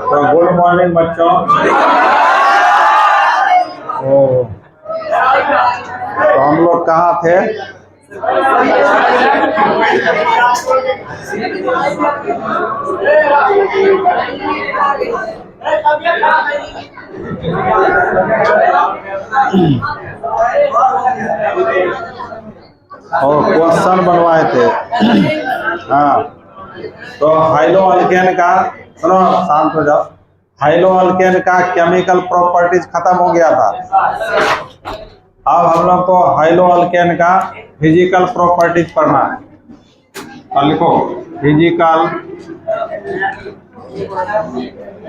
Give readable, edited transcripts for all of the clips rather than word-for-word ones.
तो good morning बच्चों। तो हम लोग कहाँ थे? और क्वेश्चन बनवाए थे। हाँ, तो हाइलो अल्केन का, सुनो शांत हो जाओ। हाइलो अल्केन का केमिकल प्रॉपर्टीज खत्म हो गया था। अब हम लोग को हाइलो अल्केन का फिजिकल प्रॉपर्टीज पढ़ना है। तो लिखो physical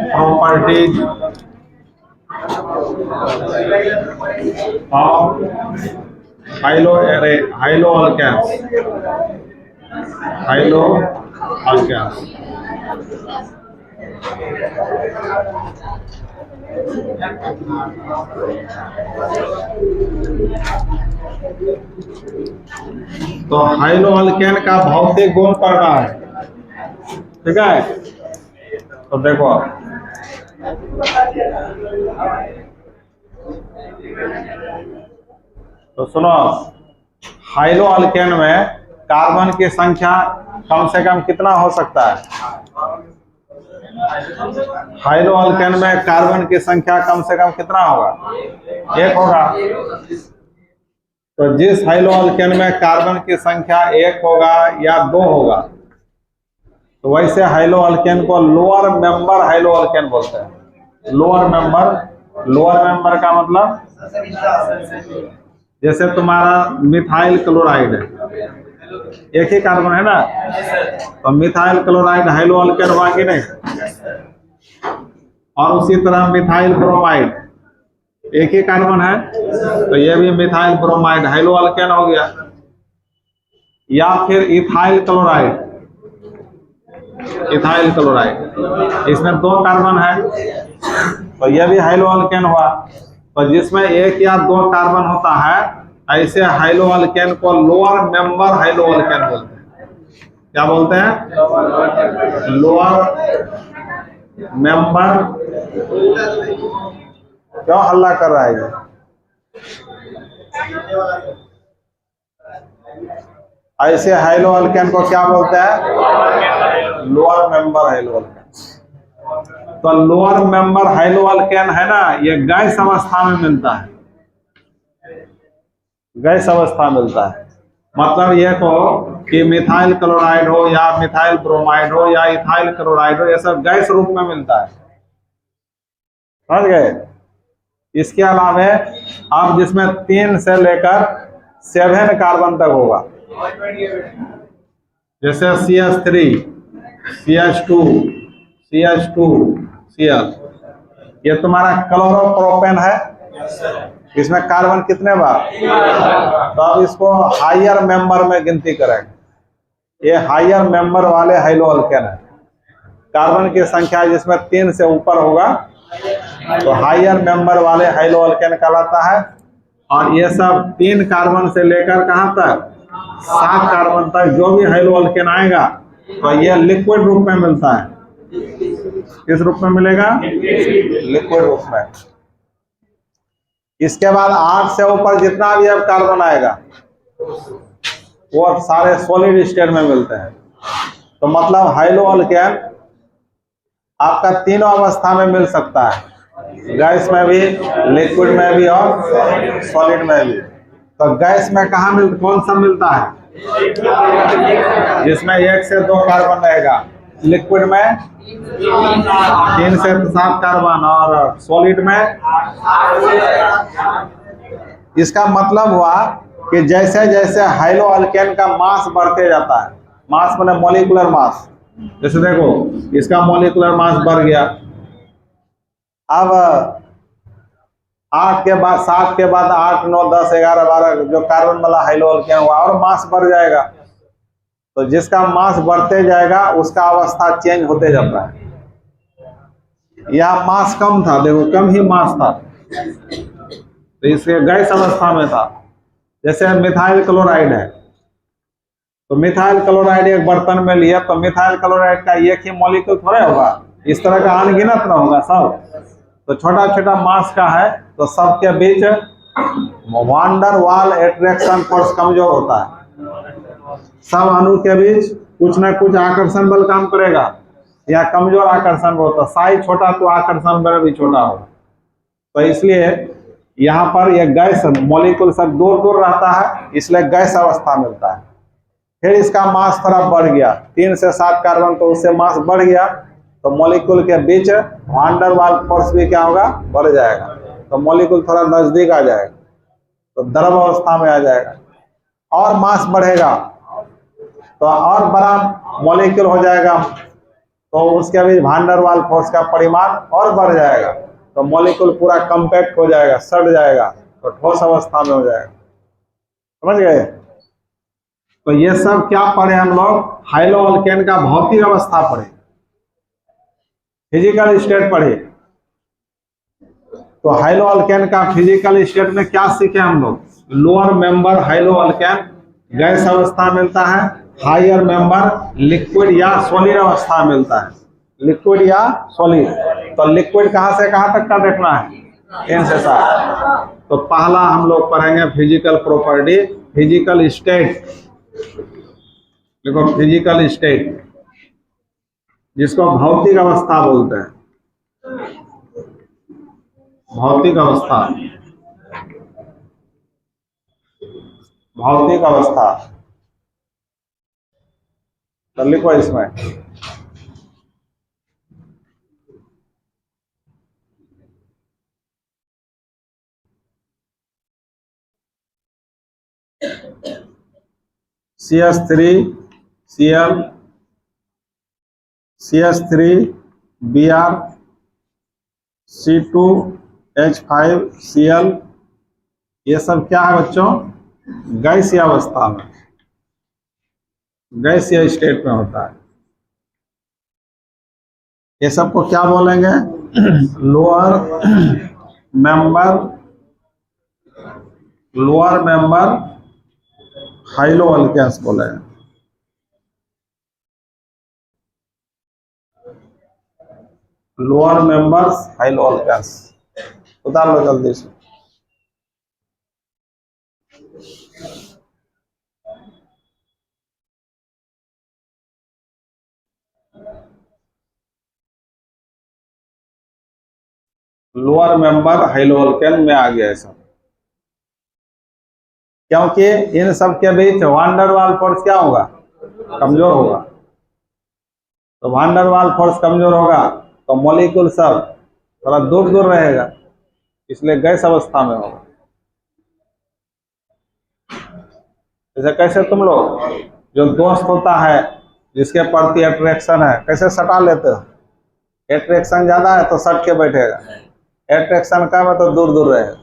properties of haloalkanes. Haloalkanes तो हाइलो अल्केन का भौतिक गुण पढ़ना है, ठीक है? तो देखो तो सुनो, हाइलो अल्केन में कार्बन की संख्या कम से कम कितना हो सकता है? हाइलो अल्केन में कार्बन की संख्या कम से कम कितना होगा? 1 होगा। तो जिस हाइलो अल्केन में कार्बन की संख्या 1 होगा या 2 होगा, तो वैसे हाइलो अल्केन को लोअर मेंबर हाइलो अल्केन बोलते हैं। लोअर मेंबर का मतलब जैसे तुम्हारा मिथाइल क्लोराइड है, एक ही कार्बन है ना, तो मिथाइल क्लोराइड हाइलो अल्केन हुआ कि नहीं? और उसी तरह मिथाइल ब्रोमाइड एक ही कार्बन है, तो ये भी मिथाइल ब्रोमाइड हाइलो अल्केन हो गया। या फिर इथाइल क्लोराइड, इसमें 2 कार्बन है, तो यह भी हाइलो अल्केन हुआ। तो जिसमें 1 या 2 कार्बन होता है, ऐसे हाइलो अल्केन को लोअर मेंबर हाइलो अल्केन बोलते हैं। क्या बोलते हैं? Lower member. क्यों हल्ला कर रहा है ये? ऐसे हाइलो अल्केन को क्या बोलते हैं? Lower member high-low alkane. तो लोअर मेंबर हाइलो अल्केन है ना, ये गैस अवस्था में मिलता है। गैस अवस्था मिलता है मतलब ये कहो कि मिथाइल क्लोराइड हो या मिथाइल ब्रोमाइड हो या इथाइल क्लोराइड हो, ये सब गैस रूप में मिलता है। समझ गए? इसके अलावा आप जिसमें 3 से लेकर 7 कार्बन तक होगा, जैसे CH3, CH2, Cl, ये तुम्हारा क्लोरोप्रोपेन है। इसमें कार्बन कितने बार? तो अब इसको हायर मेंबर में गिनती करेंगे। ये हायर मेंबर वाले हाइलो अल्केन है। कार्बन की संख्या जिसमें 3 से ऊपर होगा तो हायर मेंबर वाले हाइलो अल्केन कहलाता है। और ये सब 3 कार्बन से लेकर कहां तक? 7 कार्बन तक जो भी हाइलो अल्केन आएगा तो ये लिक्विड रूप में मिलता है। किस रूप में मिलेगा? लिक्विड रूप में। इसके बाद 8 से ऊपर जितना भी अब कार्बन आएगा वो सारे सॉलिड स्टेट में मिलते हैं। तो मतलब हाइलो अल्केन आपका तीनों अवस्था में मिल सकता है, गैस में भी, लिक्विड में भी और सॉलिड में भी। तो गैस में कौन सा मिलता है? जिसमें 1 से 2 कार्बन रहेगा, लिक्विड में 3 से 7 कार्बन और सॉलिड में। इसका मतलब हुआ कि जैसे जैसे हाइलो अल्केन का मास बढ़ते जाता है, मास माने मॉलिक्यूलर मास, जैसे देखो इसका मॉलिक्यूलर मास बढ़ गया, अब 8 के बाद 7 के बाद 8, 9, 10, 11, 12 जो कार्बन वाला हाइलो अल्केन हुआ और मास बढ़ जाएगा। तो जिसका मास बढ़ते जाएगा उसका अवस्था चेंज होते जाता है। यह मास कम था, देखो कम ही मास था, तो इसके गैस अवस्था में था। जैसे मिथाइल क्लोराइड है, तो मिथाइल क्लोराइड एक बर्तन में लिया तो मिथाइल क्लोराइड का एक ही मॉलिक्यूल थोड़ा होगा, इस तरह का अनगिनत ना होगा सब। तो छोटा छोटा मास का है तो सबके बीच वांडर वाल एट्रैक्शन फोर्स कमजोर होता है। सब अणु के बीच कुछ ना कुछ आकर्षण बल काम करेगा या कमजोर आकर्षण बल होता है। साइज छोटा तो आकर्षण बल भी छोटा होगा। तो इसलिए यहाँ पर यह गैस मॉलिक्यूल सब दूर दूर रहता है, इसलिए गैस अवस्था मिलता है। फिर इसका मास थोड़ा बढ़ गया, 3 से 7 कार्बन, तो उससे मास बढ़ गया तो मॉलिक्यूल के बीच वांडर वाल फोर्स भी क्या होगा, बढ़ जाएगा। तो मॉलिक्यूल थोड़ा नजदीक आ जाएगा तो द्रव अवस्था में आ जाएगा। और मास बढ़ेगा तो और बड़ा मॉलिक्यूल हो जाएगा तो उसके बीच वांडर वाल फोर्स का परिमाण और बढ़ जाएगा तो मॉलिक्यूल पूरा कॉम्पैक्ट हो जाएगा, सड़ जाएगा तो ठोस अवस्था में हो जाएगा। समझ गए? तो ये सब क्या पढ़े हम लोग, हाइलो अल्केन का भौतिक अवस्था पढ़े, फिजिकल स्टेट पढ़े। तो हाइलो अल्केन का फिजिकल स्टेट में क्या सीखे हम लोग, lower member high-low alkane gas अवस्था मिलता है, हायर मेंबर लिक्विड या सॉलिड अवस्था मिलता है, लिक्विड या सॉलिड। तो लिक्विड कहां से कहां तक का देखना है, 3 से 7। तो पहला हम लोग पढ़ेंगे फिजिकल प्रॉपर्टी, फिजिकल स्टेट। देखो फिजिकल स्टेट जिसको भौतिक अवस्था बोलते हैं, भौतिक अवस्था, भौतिक अवस्था। तो लिखो इसमें CH3 Cl CH3 Br C2H5 Cl, ये सब क्या है बच्चों, गैसीय अवस्था में, गैसीय स्टेट में होता है। ये सबको क्या बोलेंगे, लोअर मेंबर हाइलो अल्केन्स बोलेंगे। लोअर मेंबर्स हाइलो अल्केन्स, उतार लो जल्दी से। लोअर मेंबर हाइलो अल्केन में आ गया है सब, क्योंकि इन सब के बीच वांडर वाल फोर्स क्या होगा, कमजोर होगा। तो वांडर वाल फोर्स कमजोर होगा तो मॉलिक्यूल सब थोड़ा दूर दूर रहेगा, इसलिए गैस अवस्था में होगा। जैसे कैसे तुम लोग जो दोस्त होता है जिसके प्रति अट्रैक्शन है, कैसे सटा लेते हो, अट्रैक्शन ज्यादा है तो सट के बैठेगा, अट्रैक्शन कम है तो दूर दूर रहेगा।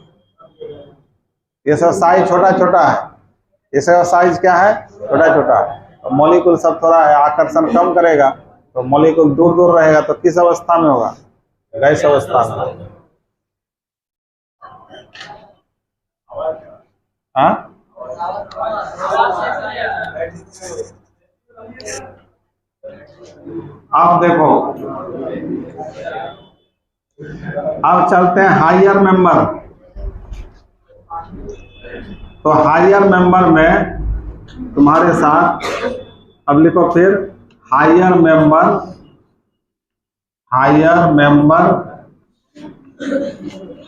ये सब साइज छोटा छोटा है, ये सब साइज क्या है, छोटा छोटा। तो मॉलिक्यूल सब थोड़ा आकर्षण कम करेगा तो मॉलिक्यूल दूर दूर रहेगा तो किस अवस्था में होगा, गैस अवस्था में। हाँ अब देखो, अब चलते हैं हायर मेंबर। तो हायर मेंबर में तुम्हारे साथ अब लिखो फिर higher member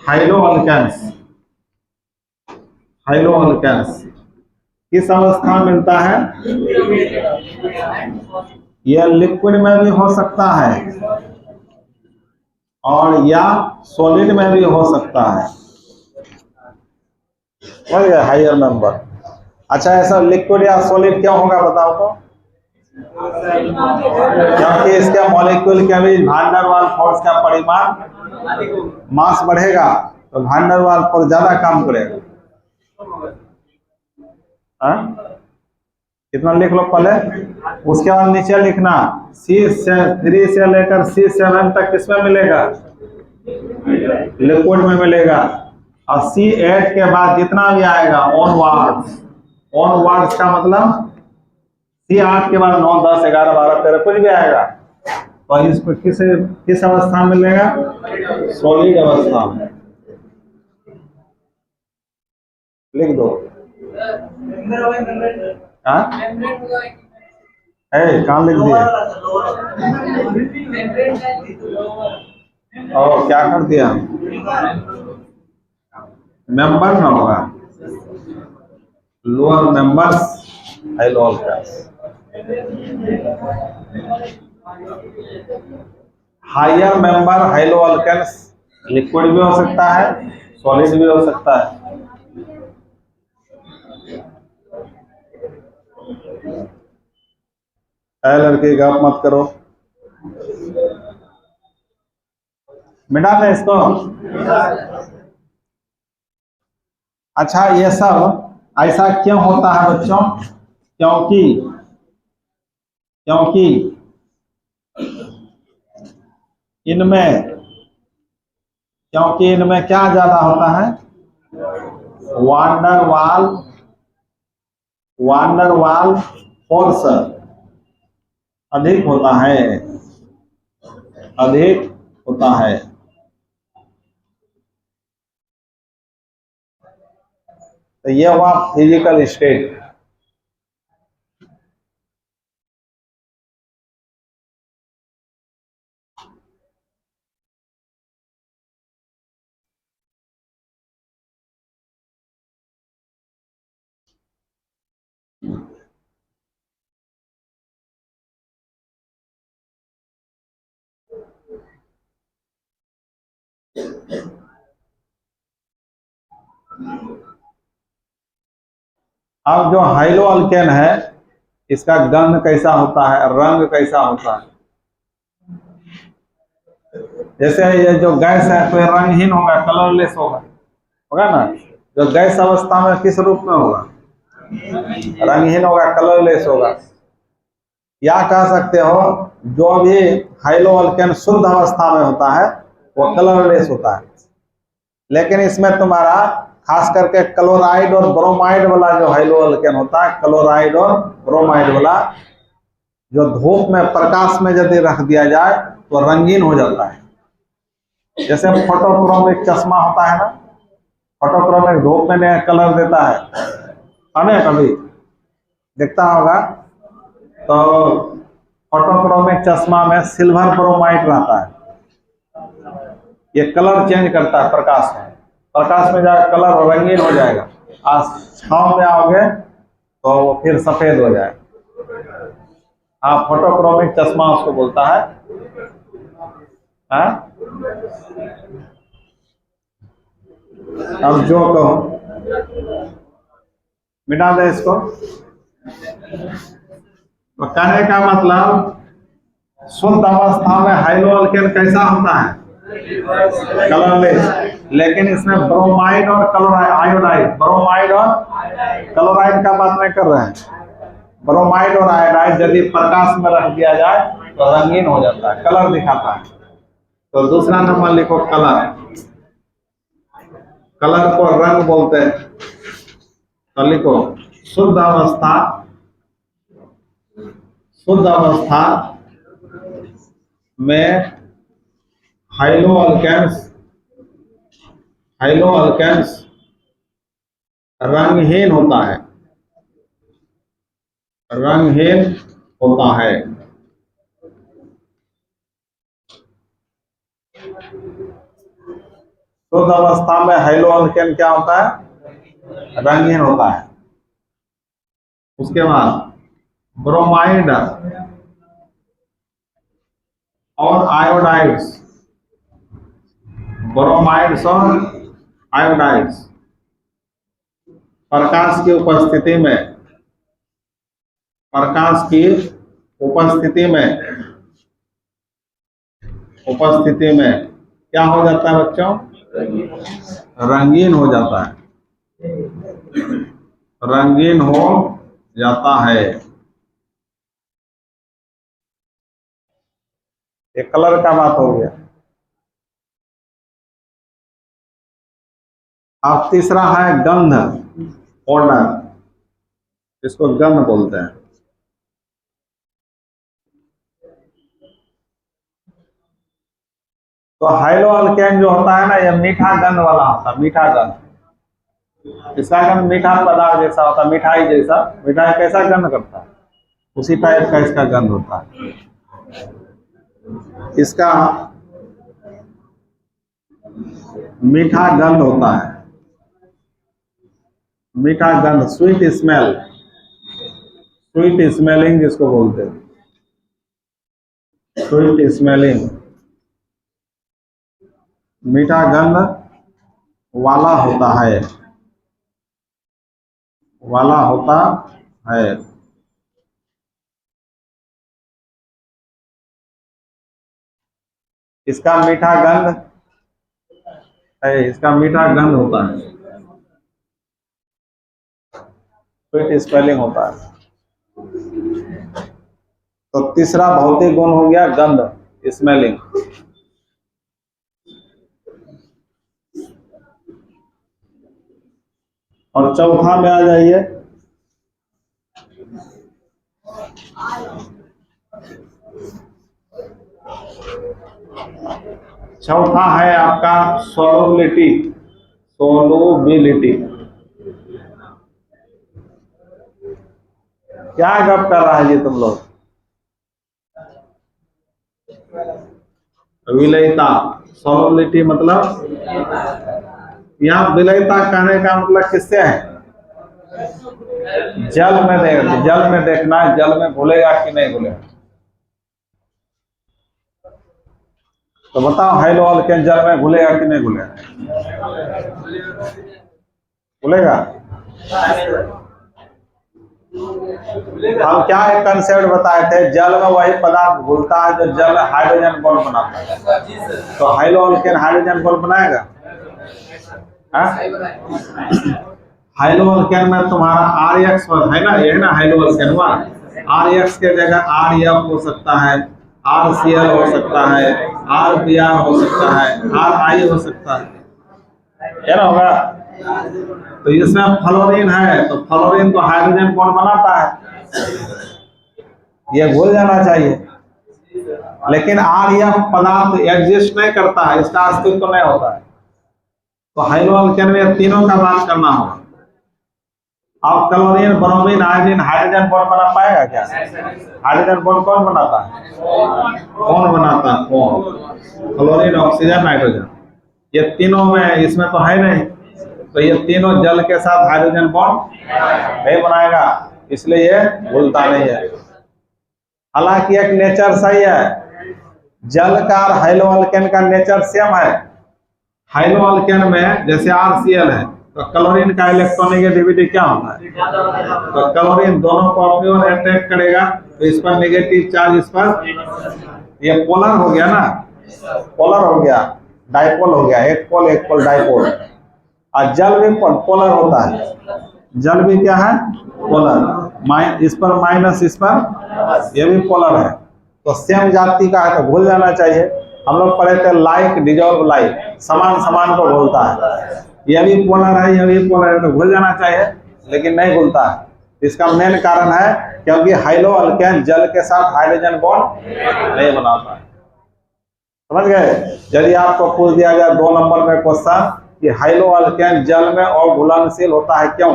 haloalkanes, haloalkanes किस अवस्था में मिलता है, यह लिक्विड में भी हो सकता है और या सॉलिड में भी हो सकता है। हायर मेंबर, अच्छा ऐसा लिक्विड या सॉलिड क्या होगा बताओ तो, क्योंकि इसके मॉलिक्यूल के बीच वांडर वाल फोर्स का परिमाण, मास बढ़ेगा तो वांडर वाल फोर्स ज्यादा काम करेगा। कितना लिख लो पहले, उसके बाद नीचे लिखना C3 से लेकर C7 तक किसमें मिलेगा, लिक्विड में मिलेगा। और C8 के बाद जितना भी आएगा ऑनवर्ड्स, ऑनवर्ड्स का मतलब C8 के बाद 9, 10, 11, 12, 13 कुछ भी आएगा तो इसको किस अवस्था में मिलेगा? सॉलिड अवस्था में। लिख दो। हाँ कहाँ लिख दिए? और क्या कर दिया? मेंबर ना होगा, lower members haloalkanes. Higher member haloalkanes liquid भी हो सकता है, सॉलिड भी हो सकता है। लड़के गप मत करो, मिटा दें इसको। अच्छा, ये सब ऐसा क्यों होता है बच्चों? क्योंकि इनमें क्या ज्यादा होता है? वांडर वाल फोर्स अधिक होता है। तो ये हुआ फिजिकल स्टेट। अब जो हाइलो अल्केन है इसका गंध कैसा होता है, रंग कैसा होता है? जैसे ये जो गैस है तो ये रंगहीन होगा, कलरलेस होगा ना। जो गैस अवस्था में किस रूप में होगा? रंगहीन होगा, कलरलेस होगा। या कह सकते हो जो भी हाइलो अल्केन शुद्ध अवस्था में होता है वो कलरलेस होता है। लेकिन इसमें तुम्हारा खास करके क्लोराइड और ब्रोमाइड वाला जो हाइलो अल्केन होता है, क्लोराइड और ब्रोमाइड वाला, जो धूप में प्रकाश में यदि रख दिया जाए तो रंगीन हो जाता है। जैसे फोटोक्रोमिक चश्मा होता है ना, फोटोक्रोमिक धूप में कलर देता है, हमें कभी देखता होगा। तो फोटोक्रोमिक चश्मा में सिल्वर ब्रोमाइड रहता है, ये कलर चेंज करता है प्रकाश में जाकर कलर रंगीन हो जाएगा। आज छांव में आओगे तो वो फिर सफेद हो जाएगा। हाँ, फोटोक्रोमिक चश्मा उसको बोलता है। हाँ? अब जो कहो मिटा दे इसको। तो कहने का मतलब शुद्ध अवस्था में हाइलो अल्केन कैसा होता है? कलरलेस। लेकिन इसमें ब्रोमाइड और क्लोराइड, आयोडाइड, ब्रोमाइड और क्लोराइड का बात नहीं कर रहे हैं। ब्रोमाइड और आयोडाइड यदि प्रकाश में रख दिया जाए तो रंगीन हो जाता है, कलर दिखाता है। तो दूसरा नंबर लिखो कलर। कलर को रंग बोलते हैं। तो लिखो शुद्ध अवस्था में हाइलो अल्केन्स रंगहीन होता है। शुद्ध अवस्था में हाइलो अल्केन क्या होता है? रंगहीन होता है। उसके बाद ब्रोमाइड और आयोडाइड्स, ब्रोमाइड्स और आयोडाइड्स प्रकाश की उपस्थिति में क्या हो जाता है बच्चों? रंगीन हो जाता है। ये कलर का बात हो गया। अब तीसरा है गंध, ऑर्डर। इसको गंध बोलते हैं। तो हाइलो अल्केन जो होता है ना, ये मीठा गंध वाला होता है, मीठा गंध। इसका गंध मीठा पदार्थ जैसा होता है, मिठाई जैसा। मिठाई कैसा गंध करता है, उसी टाइप का इसका गंध होता है। इसका मीठा गंध होता है, मीठा गंध, स्वीट स्मेल, स्वीट स्मेलिंग जिसको बोलते हैं, स्वीट स्मेलिंग, मीठा गंध वाला होता है, वाला होता है। इसका मीठा गंध है, इसका मीठा गंध होता है, स्वीट स्मेलिंग होता है। तो तीसरा भौतिक गुण हो गया गंध, स्मेलिंग। और चौथा में आ जाइए, चौथा है आपका सोलुबिलिटी, सोलुबिलिटी। क्या गप कर रहा है जी तुम लोग? विलयता, सोलुबिलिटी मतलब, यहाँ विलयता कहने का मतलब किससे है? जल में देखना है, जल में घुलेगा कि नहीं घुलेगा। तो बताओ हाइलो अल्केन जल में घुलेगा कि नहीं घुलेगा? घुलेगा। हम क्या एक कंसेप्ट बताए थे, जल में वही पदार्थ घुलता है जो जल हाइड्रोजन बॉन्ड बनाता है। तो हाइलो अल्केन हाइड्रोजन बॉन्ड बनाएगा? हाइलो अल्केन में तुम्हारा RX है ना, ये है ना हाइलो अल्केन हुआ। RX के जगह RF हो सकता है, RCl हो सकता है, RBr हो सकता है, RI हो सकता है, क्या ना होगा? तो इसमें फ्लोरीन है, तो फ्लोरीन तो हाइड्रोजन बॉन्ड बनाता है, ये भूल जाना चाहिए। लेकिन RF पदार्थ एग्जिस्ट नहीं करता है, इसका अस्तित्व तो नहीं होता है। तो हाइलो अल्केन में तीनों का बात करना होगा। अब chlorine, bromine, iodine hydrogen bond बना पाएगा क्या? हाइड्रोजन बॉन्ड कौन बनाता है? कौन बनाता है? कौन? क्लोरीन, ऑक्सीजन, नाइट्रोजन, ये तीनों में इसमें तो है नहीं। तो ये तीनों जल के साथ हाइड्रोजन बॉन्ड नहीं बनाएगा, इसलिए ये घुलता नहीं है। हालांकि एक नेचर सही है, जल का और हाइलो अल्केन का नेचर सेम है। हाइलो अल्केन में जैसे RCl है, तो क्लोरीन का इलेक्ट्रोनेगेटिविटी क्या होता है? तो क्लोरीन दोनों को अपनी ओर अट्रैक्ट करेगा, तो इस पर नेगेटिव चार्ज, इस पर, ये पोलर हो गया ना, पोलर हो गया, डाइपोल हो गया, एक पोल डाइपोल। और जल भी पोलर होता है, जल भी क्या है? पोलर, इस पर माइनस, इस पर, ये भी पोलर है। तो सेम जाति का है, तो भूल जाना चाहिए। हम लोग पढ़े थे लाइक डिजॉल्व लाइक, समान समान को घुलता है। ये भी पोलर है, ये भी पोलर है, तो घुल जाना चाहिए, लेकिन नहीं घुलता है। इसका मेन कारण है क्योंकि हाइलो अल्केन जल के साथ हाइड्रोजन बॉन्ड नहीं बनाता है। समझ गए? यदि आपको पूछ दिया गया 2 नंबर में क्वेश्चन कि हाइलो अल्केन जल में और घुलनशील होता है क्यों,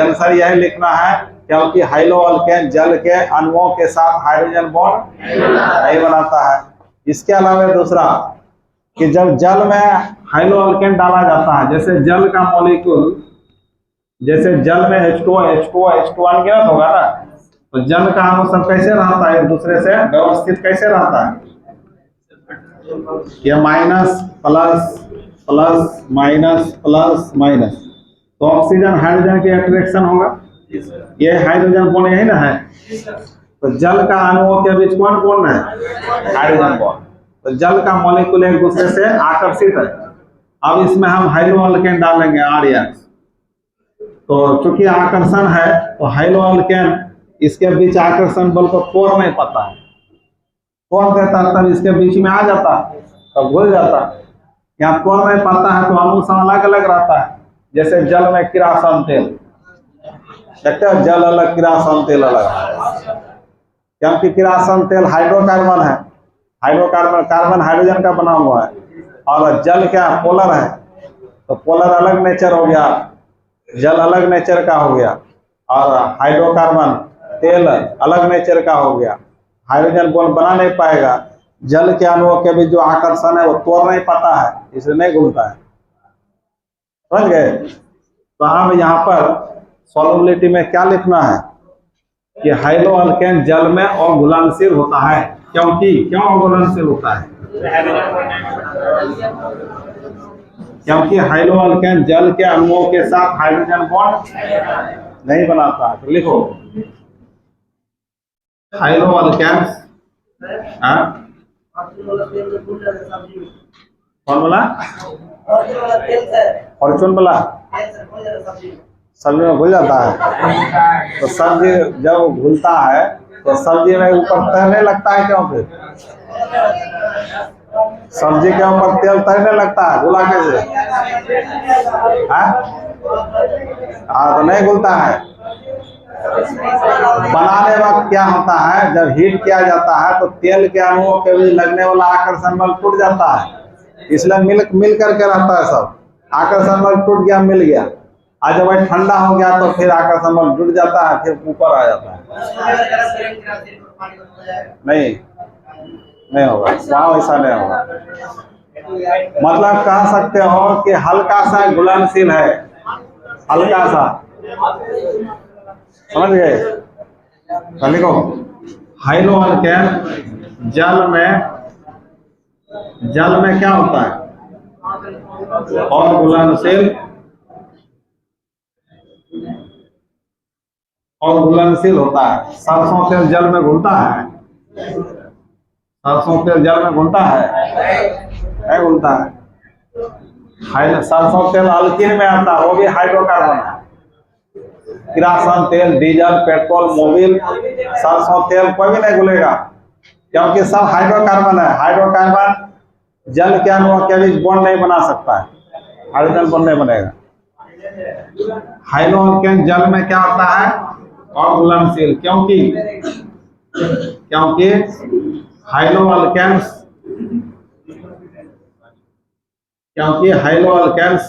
आंसर यही लिखना है, क्योंकि हाइलो अल्केन जल के अणुओं के साथ हाइड्रोजन बॉन्ड नहीं बनाता है। इसके अलावा दूसरा कि जब जल में हाइलो अल्केन डाला जाता है, जैसे जल का मॉलिक्यूल, जैसे जल में H2O अनगिनत होगा ना, तो जल का अणु सब कैसे रहता है, एक दूसरे से व्यवस्थित कैसे रहता है? ये minus plus plus minus plus minus, तो ऑक्सीजन हाइड्रोजन की अट्रैक्शन होगा, ये हाइड्रोजन बॉन्ड यही ना है। तो जल का अणुओं के बीच कौन बॉन्ड है? Hydrogen bond. तो जल का मॉलिक्यूल एक दूसरे से आकर्षित है। अब इसमें हम हाइलो अल्केन डालेंगे RX, तो चूंकि आकर्षण है, तो हाइलो अल्केन इसके बीच आकर्षण बल को तोड़ नहीं पाता है, तोड़ देता तब इसके बीच में आ जाता, तब घुल जाता। यहाँ तोड़ नहीं पाता है, तो अणु सब अलग अलग रहता है। जैसे जल में किरासन तेल, देखते हो, जल अलग किरासन तेल अलग, क्योंकि किरासन तेल हाइड्रोकार्बन है, हाइड्रोकार्बन कार्बन हाइड्रोजन का बना हुआ है, और जल क्या पोलर है, तो पोलर अलग नेचर हो गया, जल अलग नेचर का हो गया, और हाइड्रोकार्बन तेल अलग नेचर का हो गया। हाइड्रोजन बॉन्ड बना नहीं पाएगा, जल के अणुओं के भी जो आकर्षण है वो तोड़ नहीं पाता है, इसलिए नहीं घूमता है। समझ गए? तो अब यहाँ पर सॉल्युबिलिटी में क्या लिखना है कि हाइड्रो अल्केन जल में अघुलनशील होता है। क्योंकि क्यों अघुलनशील होता है? क्योंकि हाइड्रो अल्केन जल के अणुओं के साथ हाइड्रोजन बॉन्ड नहीं बनाता है। तो लिखो हाइड्रो अल्केन फॉर्मूला फॉर्चून वाला सब्जी में घुल जाता है। तो सब्जी जब घुलता है तो सब्जी में ऊपर तैरने लगता है। क्यों? फिर सब्जी के ऊपर तेल तैरने लगता है, घुला कैसे? हाँ, तो नहीं घुलता है। बनाने वक्त क्या होता है, जब हीट किया जाता है तो तेल के अणुओं के बीच लगने वाला आकर्षण बल टूट जाता है, इसलिए मिल करके रहता है सब। आकर्षण बल टूट गया, मिल गया। आज जब वह ठंडा हो गया तो फिर आकर्षण बल जुड़ जाता है, फिर ऊपर आ जाता है। नहीं होगा, वहां वैसा नहीं होगा। मतलब कह सकते हो कि हल्का सा घुलनशील है, हल्का सा। समझ गए? लिखो हाइड्रो अल्केन जल में क्या होता है? और घुलनशील होता है। सरसों तेल जल में घुलता है? सरसों तेल जल में घुलता है? नहीं घुलता है। सरसों तेल अल्कीन में आता है, वो भी हाइड्रोकार्बन है। किरासन तेल, डीजल, पेट्रोल, मोबिल, सरसों तेल कोई भी नहीं घुलेगा, क्योंकि सब हाइड्रोकार्बन है। हाइड्रोकार्बन जल के अणुओं के बीच बॉन्ड नहीं बना सकता है, हाइड्रोजन बॉन्ड नहीं बनेगा। हाइड्रो अल्केन जल में क्या होता है? अघुलनशील। क्योंकि हाइड्रो अल्केन्स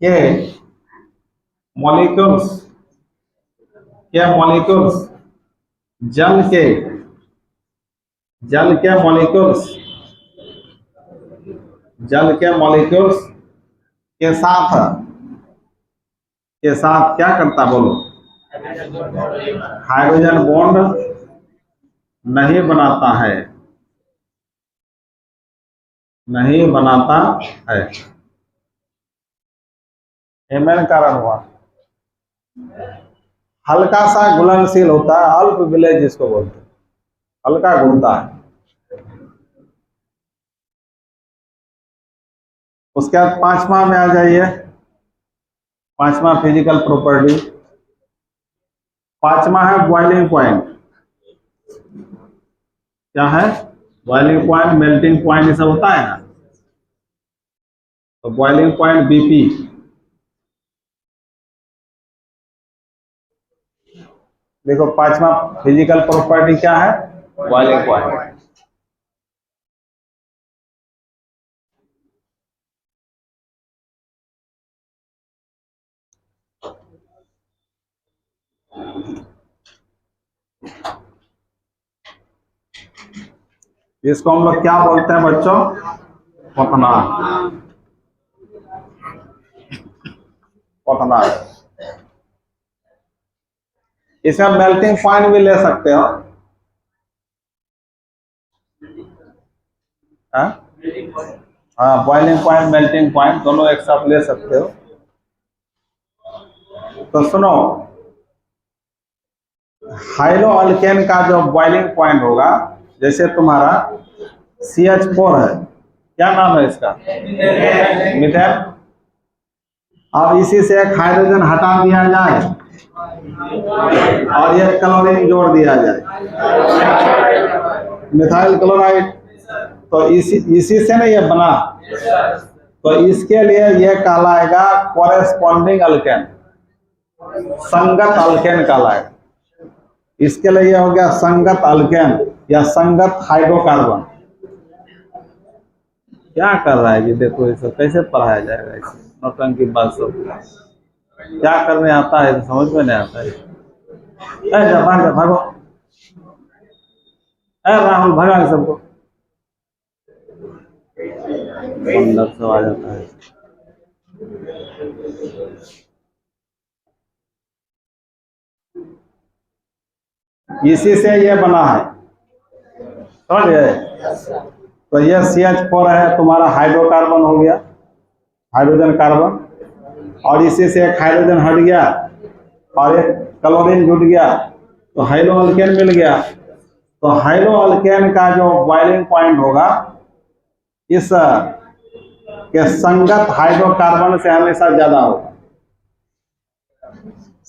के मॉलिक्यूल्स जल के मॉलिक्यूल्स के साथ क्या करता? बोलो। हाइड्रोजन बॉन्ड नहीं बनाता है, ये मेन कारण हुआ। हल्का सा घुलनशील होता है, अल्प विलेय जिसको बोलते हैं, हल्का घुलता है। उसके बाद 5वां में आ जाइए, 5वां फिजिकल प्रॉपर्टी। 5वां है बॉइलिंग पॉइंट। क्या है? बॉइलिंग पॉइंट, मेल्टिंग पॉइंट, ये सब होता है ना। तो बॉइलिंग पॉइंट बीपी। देखो 5वां फिजिकल प्रॉपर्टी क्या है? Boiling point. इसको हम लोग क्या बोलते हैं बच्चों? क्वथनांक। इसमें मेल्टिंग पॉइंट भी ले सकते हो। हाँ, बॉइलिंग पॉइंट, मेल्टिंग पॉइंट दोनों एक साथ ले सकते हो। तो सुनो, हाइड्रो अल्केन का जो बॉइलिंग पॉइंट होगा, जैसे तुम्हारा CH4 है, क्या नाम है इसका? मीथेन। अब इसी से एक हाइड्रोजन हटा दिया जाए और ये क्लोरीन जोड़ दिया जाए, मिथाइल क्लोराइड। तो इसी से ना ये बना, तो इसके लिए ये कहलाएगा कोरेस्पॉन्डिंग अल्केन, संगत अल्केन कहलाएगा। इसके लिए ये हो गया संगत अल्केन या संगत हाइड्रोकार्बन। क्या कर रहा है जी, देखो ये सब कैसे पढ़ाया जाएगा, इसे नौटंकी बात सब क्या करने आता है, समझ में नहीं आता है। भागो राहुल, भगा सबको, अंदर से आ जाता है। इसी से ये बना है, समझ गए। तो ये CH4 है तुम्हारा, हाइड्रोकार्बन हो गया, हाइड्रोजन कार्बन, और इसी से एक हाइड्रोजन हट गया और एक क्लोरीन जुट गया तो हाइड्रो अल्केन मिल गया। तो हाइड्रो अल्केन का जो बॉइलिंग पॉइंट होगा इस के संगत हाइड्रोकार्बन से हमेशा ज्यादा होगा।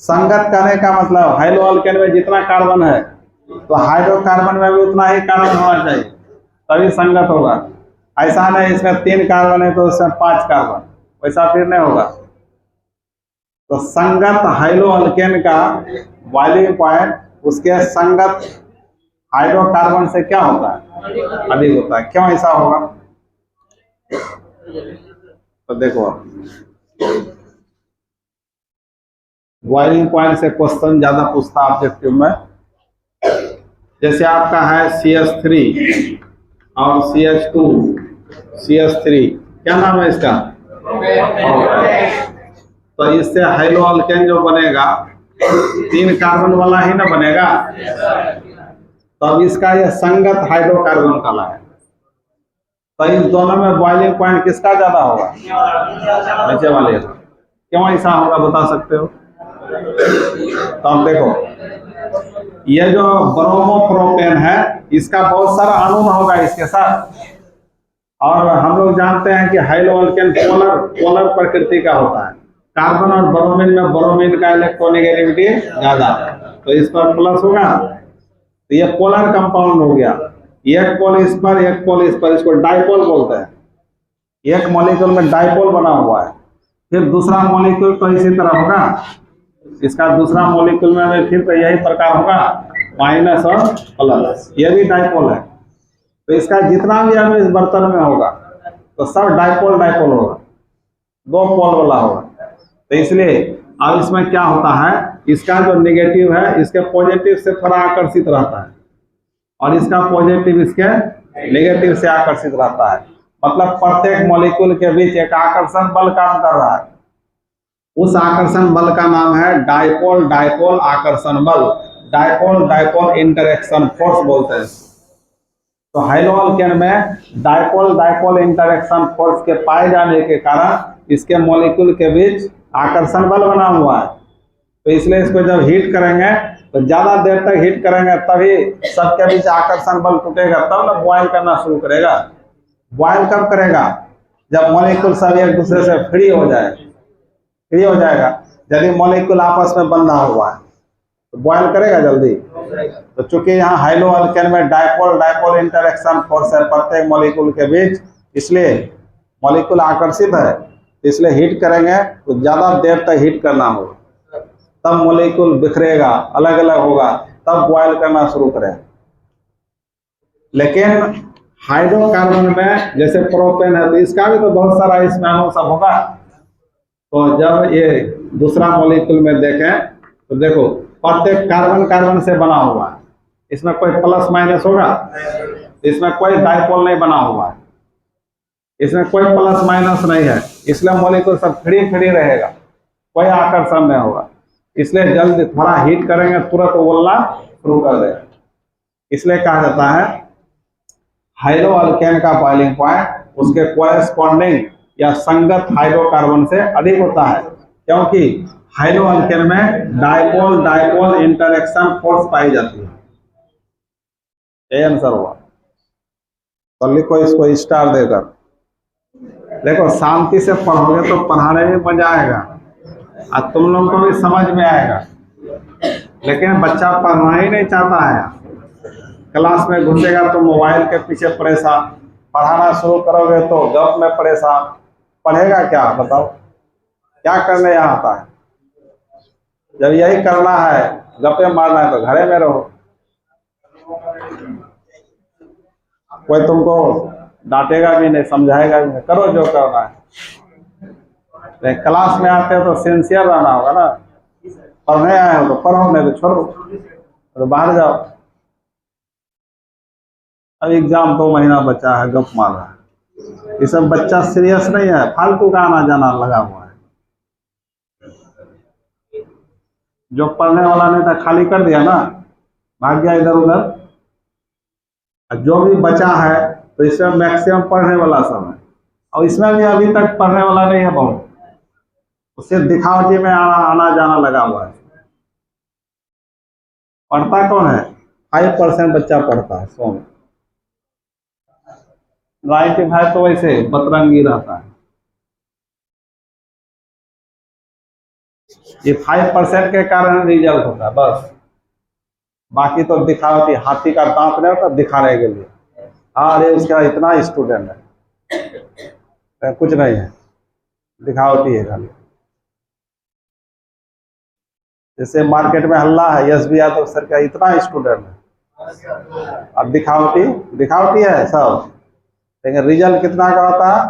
संगत करने का मतलब हाइड्रो अल्केन में जितना कार्बन है तो हाइड्रोकार्बन में भी उतना ही कार्बन होना चाहिए, तभी संगत होगा। ऐसा नहीं इसमें 3 कार्बन है तो उसमें 5 कार्बन, वैसा फिर नहीं होगा। तो संगत हाइड्रो अल्केन का बॉइलिंग पॉइंट उसके संगत हाइड्रोकार्बन से क्या होता है, अधिक होता है। क्यों ऐसा होगा, तो देखो बॉइलिंग पॉइंट से क्वेश्चन ज्यादा पूछता ऑब्जेक्टिव में। जैसे आपका है CH3 और CH2, CH3 क्या नाम है इसका, तो इससे हाइड्रो अल्केन जो बनेगा 3 कार्बन वाला ही ना बनेगा, तो अब इसका यह संगत हाइड्रोकार्बन काला है। तो इन दोनों में बॉइलिंग पॉइंट किसका ज्यादा होगा, नीचे वाले। क्यों ऐसा होगा बता सकते हो। तो अब देखो ये जो ब्रोमोप्रोपेन है इसका बहुत सारा अणु होगा इसके साथ, और हम लोग जानते हैं कि हाइड्रो अल्केन पोलर प्रकृति का होता है। कार्बन और ब्रोमीन में ब्रोमीन का इलेक्ट्रोनेगेटिविटी ज्यादा है, तो इस पर प्लस होगा, तो ये पोलर कंपाउंड हो गया। एक पोल इस पर, एक पोल इस पर, इसको डाइपोल बोलते हैं। एक मॉलिक्यूल में डाइपोल बना हुआ है, फिर दूसरा मॉलिक्यूल तो इसी तरह होगा, इसका दूसरा मॉलिक्यूल में फिर तो यही प्रकार होगा, माइनस और प्लस, ये भी डाइपोल है। तो इसका जितना भी अणु इस बर्तन में होगा तो सब डाइपोल डाइपोल होगा, 2 पोल वाला होगा। तो इसलिए अब इसमें क्या होता है, इसका जो नेगेटिव है इसके पॉजिटिव से थोड़ा आकर्षित रहता है, और इसका पॉजिटिव इसके नेगेटिव से आकर्षित रहता है। मतलब प्रत्येक मॉलिक्यूल के बीच एक आकर्षण बल काम कर रहा है। उस आकर्षण बल का नाम है डाइपोल डाइपोल आकर्षण बल, डाइपोल डाइपोल इंटरेक्शन फोर्स बोलते हैं। तो हाइड्रो अल्केन में डाइपोल डाइपोल इंटरेक्शन फोर्स के पाए जाने के कारण इसके मॉलिक्यूल के बीच आकर्षण बल बना हुआ है। तो इसलिए इसको जब हीट करेंगे तो ज्यादा देर तक हीट करेंगे तभी सबके बीच आकर्षण बल टूटेगा, तब ना बॉयल करना शुरू करेगा। बॉयल कब करेगा, जब मॉलिक्यूल सब एक दूसरे से फ्री हो जाएगा। यदि मॉलिक्यूल आपस में बंधा हुआ है तो बॉयल करेगा जल्दी। तो चूंकि यहाँ हाइड्रो अल्केन में डाइपोल डाइपोल इंटरेक्शन फोर्स है प्रत्येक मॉलिक्यूल के बीच, इसलिए मॉलिक्यूल आकर्षित है, इसलिए हीट करेंगे तो ज्यादा देर तक हीट करना होगा, तब मॉलिक्यूल बिखरेगा, अलग अलग होगा, तब बॉयल करना शुरू करें। लेकिन हाइड्रोकार्बन में जैसे प्रोपेन है तो इसका भी तो बहुत सारा इसमें अणु सब होगा। तो जब ये दूसरा मॉलिक्यूल में देखें तो देखो प्रत्येक कार्बन कार्बन से बना हुआ है, इसमें कोई प्लस माइनस होगा, इसमें कोई डाइपोल नहीं बना हुआ है, इसमें कोई प्लस माइनस नहीं है, इसलिए मॉलिक्यूल सब फ्री रहेगा, कोई आकर्षण नहीं होगा। इसलिए जल्द थोड़ा हीट करेंगे तुरंत उबलना शुरू कर देगा। इसलिए कहा जाता है हाइड्रो अल्केन का बॉइलिंग पॉइंट उसके कोरेस्पॉन्डिंग या संगत हाइड्रोकार्बन से अधिक होता है, क्योंकि हाइड्रो अल्केन में डाइपोल डाइपोल इंटरेक्शन फोर्स पाई जाती है। ये आंसर हुआ। तो लिखो इसको स्टार देकर। देखो शांति से पढ़ोगे तो पढ़ाने में मजा आएगा और तुम लोगों को भी समझ में आएगा, लेकिन बच्चा पढ़ना ही नहीं चाहता है। क्लास में घुसेगा तो मोबाइल के पीछे परेशान, पढ़ाना शुरू करोगे तो गप में परेशान, पढ़ेगा क्या बताओ, क्या करने यहाँ आता है। जब यही करना है गप्पे मारना है तो घरे में रहो, कोई तुमको डांटेगा भी नहीं, समझाएगा भी नहीं, करो जो करना है। क्लास में आते हो तो सिंसियर रहना होगा ना, पढ़ने आए हो तो पढ़ो, नहीं तो छोड़ो, तो बाहर जाओ। अब एग्जाम 2 महीना बचा है, गप मार रहा है। ये सब बच्चा सीरियस नहीं है, फालतू का आना जाना लगा हुआ है। जो पढ़ने वाला नहीं था खाली कर दिया ना, भाग गया इधर उधर। जो भी बचा है तो इसमें मैक्सिमम पढ़ने वाला सब है, और इसमें भी अभी तक पढ़ने वाला नहीं है बहुत, उससे दिखावटी में आना जाना लगा हुआ है। पढ़ता कौन है? 5% बच्चा पढ़ता है 100 में। 95 तो वैसे बतरंगी रहता है। ये 5% के कारण रिजल्ट होता है बस, बाकी तो दिखावटी, हाथी का दांत नहीं होता दिखाने के लिए, हाँ अरे उसका इतना स्टूडेंट है, कुछ नहीं है, दिखावटी है खाली। जैसे मार्केट में हल्ला है SBI तो सर का इतना स्टूडेंट है, अब दिखावटी है सब, लेकिन रिजल्ट कितना का होता है?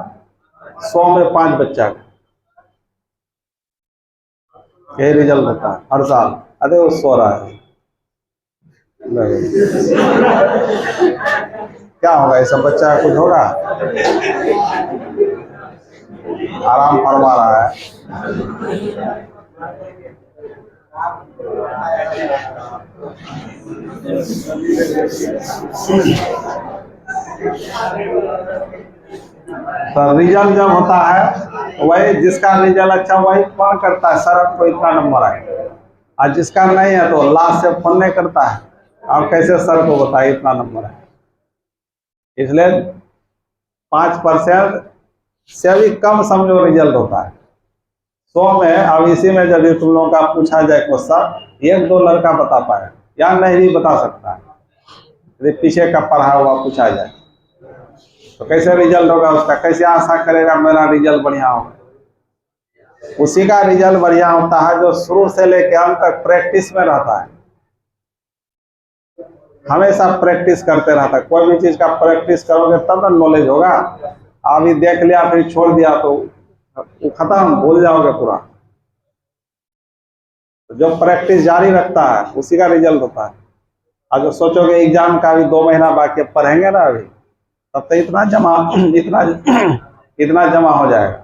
100 में 5 बच्चा का, यही रिजल्ट होता है हर साल। अरे वो सो रहा है, क्या होगा? ये सब बच्चा कुछ होगा? आराम फरमा रहा है। तो रिजल्ट जब होता है वही, जिसका रिजल्ट अच्छा वही फोन करता है, सर आपको इतना नंबर आए, और जिसका नहीं है तो लास्ट से फोन नहीं करता है, आप कैसे सर को बताए इतना नंबर है। इसलिए 5% से भी कम समझो रिजल्ट होता है 100 में। अब इसी में जब तुम लोगों का पूछा जाए क्वेश्चन, 1-2 लड़का बता पाए या नहीं भी बता सकता है, यदि पीछे का पढ़ा हुआ पूछा जाए तो कैसे रिजल्ट होगा उसका? कैसे आशा करेगा मेरा रिजल्ट बढ़िया होगा? उसी का रिजल्ट बढ़िया होता है जो शुरू से लेकर अंत तक प्रैक्टिस में रहता है, हमेशा प्रैक्टिस करते रहता है। कोई भी चीज का प्रैक्टिस करोगे तब ना नॉलेज होगा। अभी देख लिया फिर छोड़ दिया तो खत्म, भूल जाओगे पूरा। जो प्रैक्टिस जारी रखता है उसी का रिजल्ट होता है। और जो सोचोगे एग्जाम का भी 2 महीना बाकी पढ़ेंगे ना अभी, तब तो इतना जमा हो जाएगा,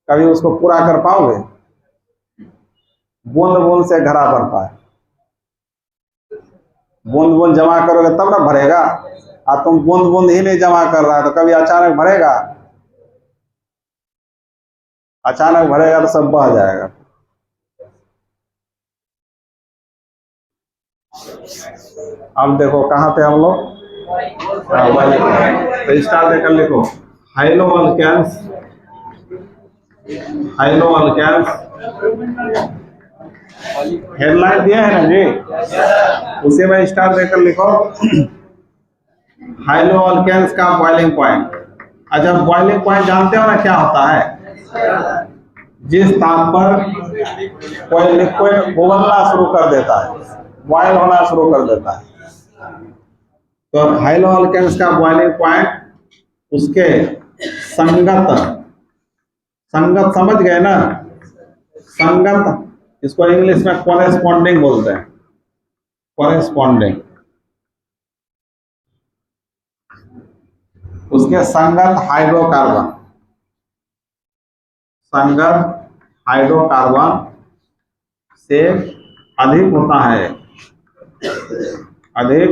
कभी उसको पूरा कर पाओगे? बूंद बूंद से घड़ा भरता है, बूंद बूंद जमा करोगे तब ना भरेगा। और तुम बूंद बूंद ही नहीं जमा कर रहा है तो कभी अचानक भरेगा? अचानक भरेगा तो सब बह जाएगा। अब देखो कहाँ थे हम लोग? तो स्टार देकर लिखो, haloalkanes, haloalkanes. Headline दिया है ना जी, उसी में स्टार देकर लिखो हाइलो अल्केन्स का बॉइलिंग पॉइंट। अच्छा, बॉइलिंग पॉइंट जानते हो ना क्या होता है? जिस ताप पर कोई लिक्विड उबलना शुरू कर देता है, बॉयल होना शुरू कर देता है, तो हाइलो अल्केन्स का बॉइलिंग पॉइंट उसके संगत समझ गए ना? संगत, इसको इंग्लिश में कॉरेस्पॉन्डिंग बोलते हैं, कॉरेस्पॉन्डिंग। उसके संगत हाइड्रोकार्बन, संगत हाइड्रोकार्बन से अधिक होता है, अधिक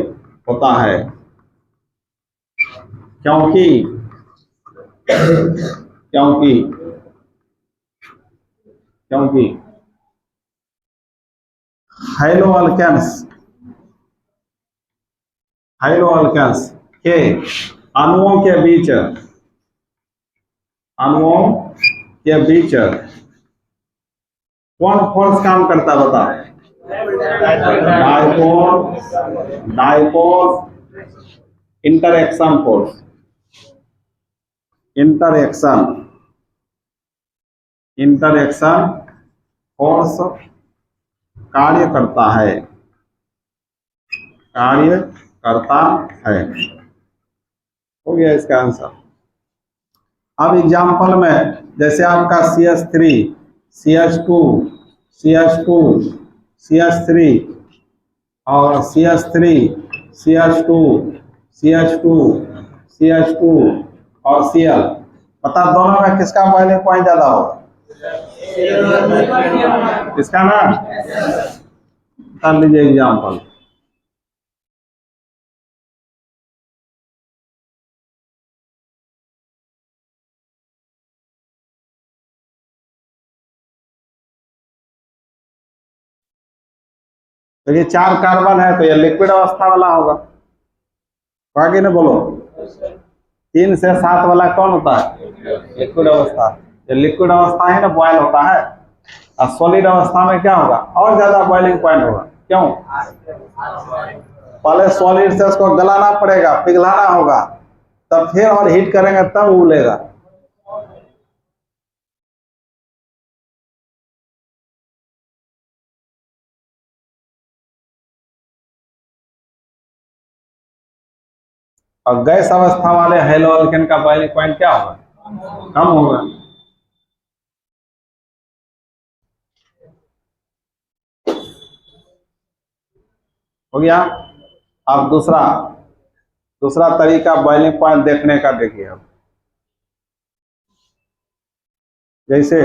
होता है, क्योंकि क्योंकि क्योंकि हाइलो अल्केन्स के अणुओं के बीच कौन फोर्स काम करता है बता? Dipole interaction force, interaction force कार्य करता है। कार्य करता है। हो गया इसका आंसर। अब एग्जाम्पल में जैसे आपका CH3 CH2 CH2 CH3 और CH3 CH2 CH2 CH2 और Cl, पता दोनों में किसका बॉइलिंग पॉइंट ज्यादा होगा? इसका ना, कर लीजिए एग्जाम्पल। तो ये 4 कार्बन है तो ये लिक्विड अवस्था वाला होगा, आगे ना बोलो। 3 से 7 वाला कौन होता है? लिक्विड अवस्था। ये लिक्विड अवस्था ही ना बॉयल होता है। और सॉलिड अवस्था में क्या होगा? और ज्यादा बॉइलिंग पॉइंट होगा। क्यों? पहले सॉलिड से उसको गलाना पड़ेगा, पिघलाना होगा, तब फिर और हीट करेंगे तब उबलेगा। और गैस अवस्था वाले हेलोअल्केन का बॉइलिंग पॉइंट क्या होगा? कम होगा। हो गया। अब दूसरा तरीका बॉइलिंग पॉइंट देखने का देखिए। अब जैसे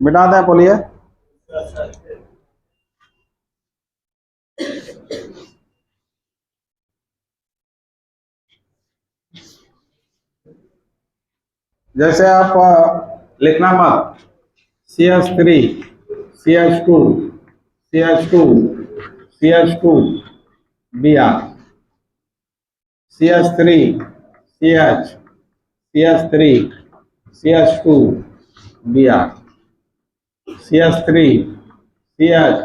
मिटा दें, बोलिए। जैसे आप लिखना मत CH3 CH2 CH2 CH2 Br, CH3 CH CH3 CH2 Br, CH3 CH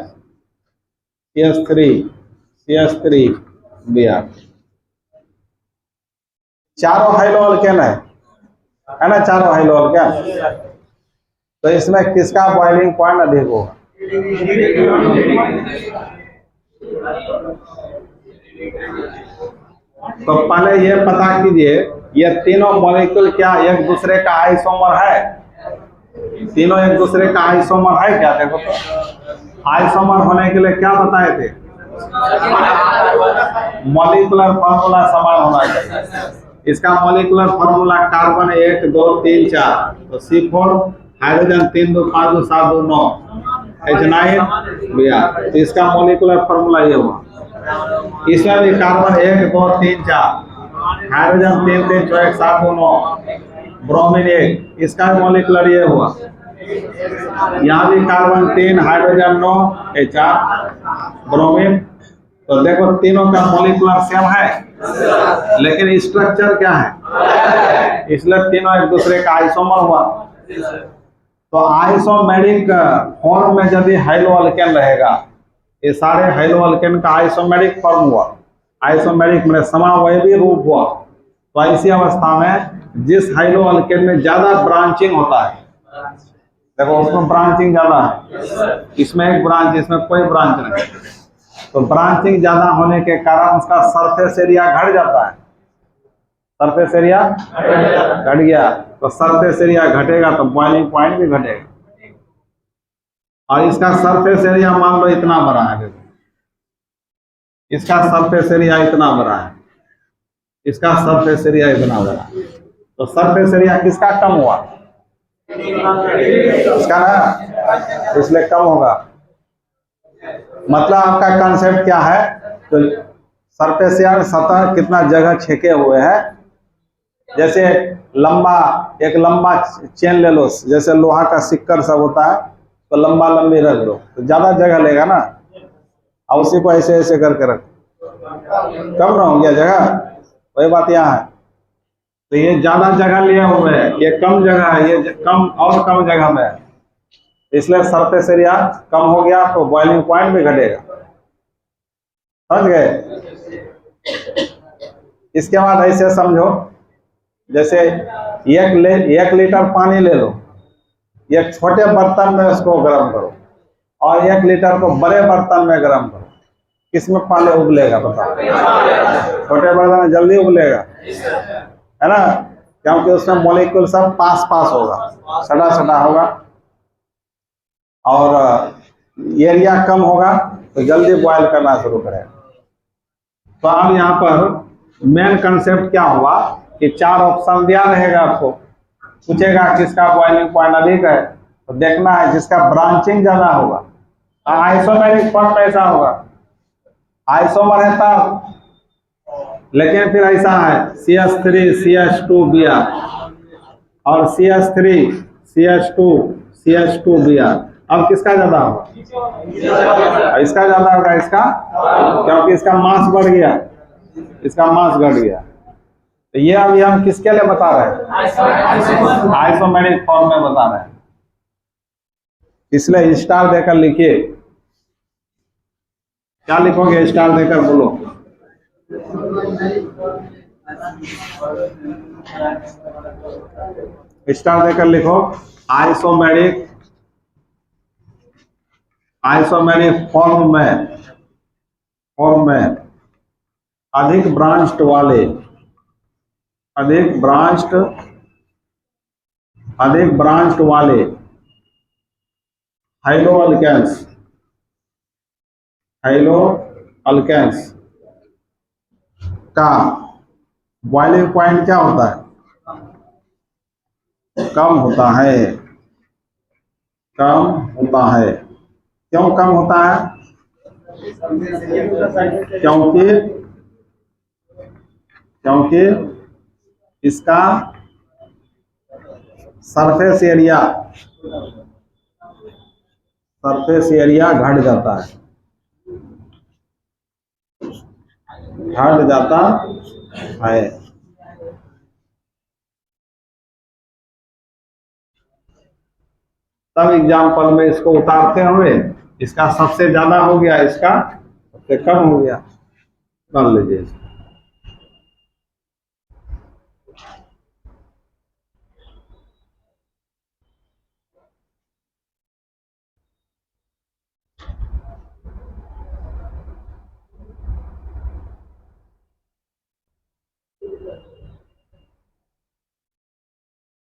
CH3 CH3 Br। चारों हाइड्रोअल्केन है ना? चारों हाइड्रोअल्केन। तो इसमें किसका बॉइलिंग पॉइंट अधिक होगा? तो पहले ये पता कीजिए, ये तीनों मॉलिक्यूल क्या एक दूसरे का आइसोमर है? तीनों एक दूसरे का आइसोमर है क्या? देखो तो आइसोमर होने के लिए क्या बताए थे? मॉलिक्यूलर फॉर्मूला समान होना चाहिए। इसका मॉलिक्यूलर फॉर्मूला कार्बन 1 2 3 4, तो C4, हाइड्रोजन 3 2 5 2 7 2 9, H9 Br। तो इसका मॉलिक्यूलर फॉर्मूला ये हुआ। इसमें भी कार्बन 1 2 3 4, हाइड्रोजन 3 3 4 1 7 2 9, ब्रोमीन 1, इसका मॉलिक्यूलर ये हुआ। यहाँ भी कार्बन 3 हाइड्रोजन 9 H4 ब्रोमीन। तो देखो तीनों का मॉलिक्यूलर सेम है, लेकिन स्ट्रक्चर क्या है? इसलिए तीनों एक दूसरे का आइसोमर हुआ। तो आइसोमेरिक फॉर्म में यदि हाइड्रोअल्केन रहेगा, ये सारे हाइड्रोअल्केन का आइसोमेरिक फॉर्म हुआ। आइसोमेरिक में समावयवी रूप हुआ। तो ऐसी अवस्था में जिस हाइड्रोअल्केन में ज्यादा ब्रांचिंग होता है, देखो उसमें ब्रांचिंग ज्यादा है, इसमें एक ब्रांच, इसमें कोई ब्रांच नहीं। तो ब्रांचिंग ज्यादा होने के कारण उसका सरफेस एरिया घट जाता है। सरफेस एरिया घट गया, तो सरफेस एरिया घटेगा तो बॉइलिंग पॉइंट भी घटेगा। और इसका सरफेस एरिया मान लो इतना बड़ा है, इसका सरफेस एरिया इतना बड़ा है, इसका सरफेस एरिया इतना बड़ा है। तो सरफेस एरिया किसका कम हुआ? इसका ना, इसलिए कम होगा। मतलब आपका कंसेप्ट क्या है? तो सरफेस एरिया सतह कितना जगह छेके हुए है। जैसे एक लंबा चेन ले लो, जैसे लोहा का सिक्कर सब होता है, तो लंबा लंबी रख लो तो ज्यादा जगह लेगा ना। और उसी को ऐसे ऐसे करके रख, कम ना हो गया जगह। वही बात यहाँ है। तो ये ज्यादा जगह लिए हुए है, ये कम जगह है, ये कम और कम जगह में है, इसलिए सरफेस एरिया कम हो गया, तो बॉइलिंग पॉइंट भी घटेगा। समझ गए? इसके बाद ऐसे समझो, जैसे 1 लीटर पानी ले लो, एक छोटे बर्तन में उसको गर्म करो, और 1 लीटर को बड़े बर्तन में गर्म करो, किसमें पहले उबलेगा बताओ? छोटे बर्तन में जल्दी उबलेगा, है ना, क्योंकि उसमें मॉलिक्यूल सब पास पास होगा, सटा सटा होगा, और एरिया कम होगा तो जल्दी बॉयल करना शुरू करेगा। तो अब यहाँ पर मेन कंसेप्ट क्या हुआ कि 4 ऑप्शन दिया रहेगा, आपको पूछेगा किसका बॉइलिंग पॉइंट अधिक है, तो देखना है जिसका ब्रांचिंग ज्यादा होगा। आइसोमेरिक फॉर्म में ऐसा होगा, आइसोमर है तब, लेकिन फिर ऐसा है CH3 CH2Br और CH3 CH2 CH2Br। अब किसका ज्यादा होगा? इसका ज्यादा होगा, इसका, क्योंकि इसका मास बढ़ गया, इसका मास घट गया। तो ये अभी हम किसके लिए बता रहे हैं? आइसोमेरिक फॉर्म में बता रहे हैं, इसलिए स्टार देकर लिखिए। क्या लिखोगे स्टार देकर, बोलो? स्टार देकर लिखो, आइसोमेरिक फॉर्म में अधिक ब्रांच्ड वाले हाइलोअल्केन्स का बॉइलिंग पॉइंट क्या होता है? कम होता है। क्यों कम होता है? क्योंकि इसका सरफेस एरिया घट जाता है। तब एग्जाम्पल में इसको उतारते हुए इसका सबसे ज्यादा हो गया, इसका सबसे कम हो गया, मान लीजिए इसको।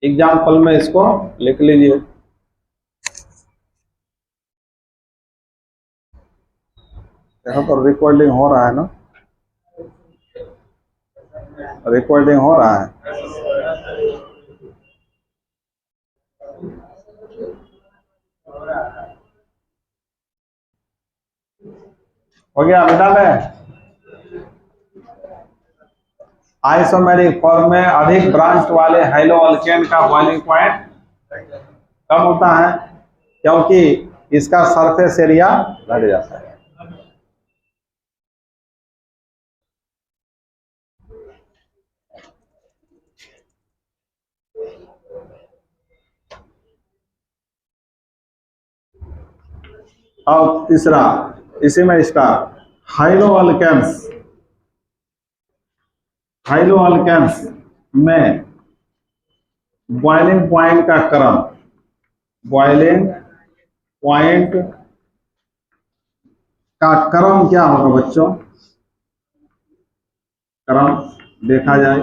एग्जाम्पल में इसको लिख लीजिए। यहाँ पर रिकॉर्डिंग हो रहा है ना? रिकॉर्डिंग हो रहा है। हो गया, मिटा ले। आइसोमेरिक फॉर्म में अधिक ब्रांच वाले हाइलोअल्केन का बॉइलिंग पॉइंट कम होता है, क्योंकि इसका सरफेस एरिया घट जाता है। और तीसरा, इसी में इसका हाइलोअल्केन्स में बॉइलिंग पॉइंट का क्रम, क्या होगा बच्चों? क्रम देखा जाए,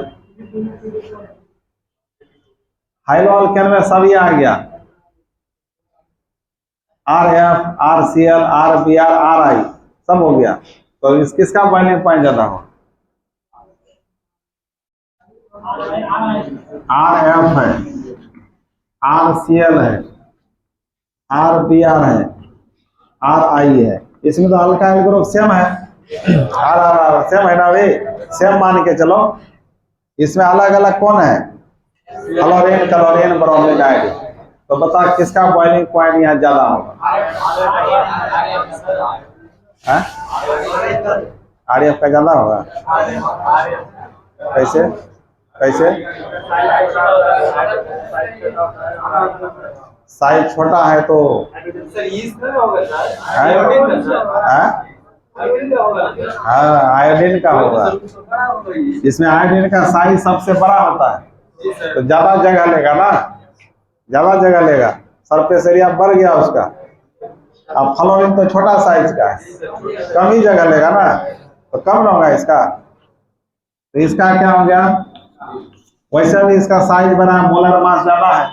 हाइलोअल्केन में सब ये आ गया, RF, RCl, RBr, RI सब हो गया। तो किसका बॉइलिंग पॉइंट ज्यादा हो? RF है, RCl है, RBr है, RI है। इसमें तो अल्काइल ग्रुप सेम है, सेम है ना भाई, सेम मान के चलो। इसमें अलग अलग कौन है? Chlorine, chlorine, bromine, iodine. तो बता किसका बॉइलिंग पॉइंट यहाँ ज्यादा होगा? RF का ज्यादा होगा। कैसे? साइज छोटा है तो आयोडीन का होगा। इसमें आयोडीन का साइज सबसे बड़ा होता है, तो ज्यादा जगह लेगा ना, सरफेस एरिया बढ़ गया उसका, अब फ्लोरीन तो छोटा साइज का है, कम ही जगह लेगा ना, तो कम होगा इसका, तो इसका क्या हो गया, वैसे भी इसका साइज बना, मोलर मास ज्यादा है,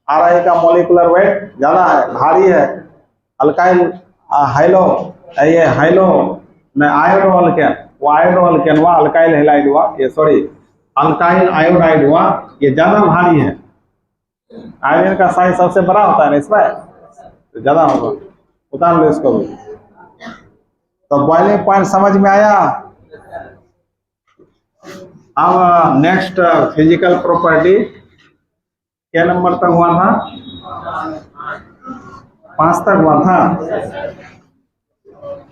Ri का मोलिकुलर वेट ज्यादा है, भारी है। अल्काइल हाइलो, ये हाइलो आयोडो अल्केन, वो आयोडो अल्केन हुआ, अल्काइल हेलाइड हुआ, ये सॉरी अल्काइल आयोडाइड हुआ, ये ज्यादा भारी है। आयोडीन का साइज सबसे बड़ा होता है ना इसमें, तो ज्यादा होगा, उतार लो इसको भी। तो बॉइलिंग पॉइंट समझ में आया। अब नेक्स्ट फिजिकल प्रॉपर्टी क्या नंबर तक हुआ था, 5 तक हुआ था।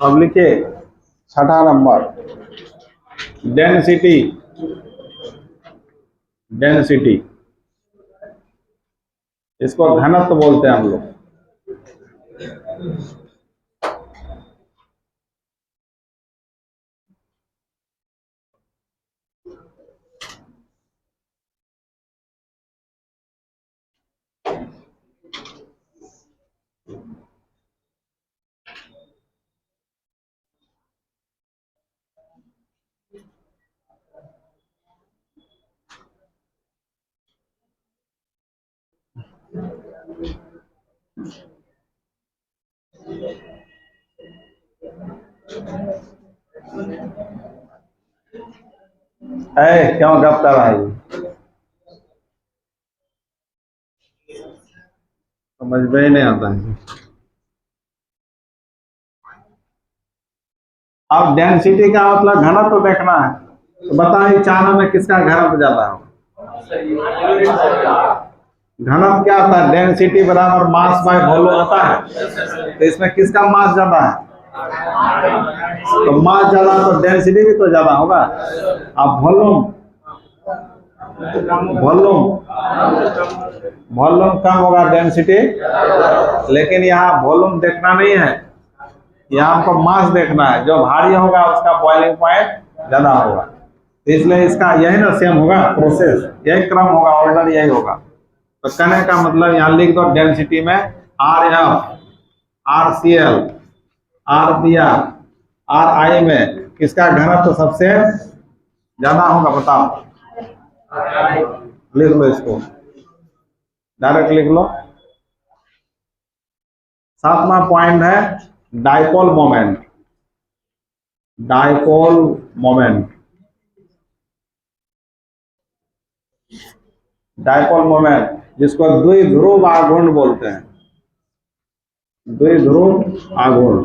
अब लिखिए 6ठा नंबर, डेंसिटी। डेंसिटी इसको घनत्व बोलते हैं हम लोग। क्यों गप कर रहा है, समझ में ही नहीं आता है। अब डेंसिटी का मतलब घनत्व तो देखना है, तो बताइए चारों में किसका घनत्व ज्यादा हो। घनत्व क्या होता है, डेंसिटी बराबर मास बाय वॉल्यूम होता है, तो इसमें किसका मास ज्यादा है, तो मास ज्यादा तो डेंसिटी भी तो ज्यादा होगा। अब वॉल्यूम, वॉल्यूम वॉल्यूम कम होगा डेंसिटी, लेकिन यहाँ वॉल्यूम देखना नहीं है, यहाँ हमको मास देखना है। जो भारी होगा उसका बॉइलिंग पॉइंट ज्यादा होगा, इसलिए इसका यही ना सेम होगा प्रोसेस, यही क्रम होगा, ऑर्डर यही होगा। तो कहने का मतलब यहाँ लिख दो डेंसिटी में Rf, RCl, RBr, Ri में किसका घनत्व सबसे ज्यादा होगा, बताओ। लिख लो इसको, डायरेक्ट लिख लो। 7वां पॉइंट है dipole moment. Dipole moment, dipole moment जिसको द्विध्रुव आघूर्ण बोलते हैं, द्विध्रुव आघूर्ण।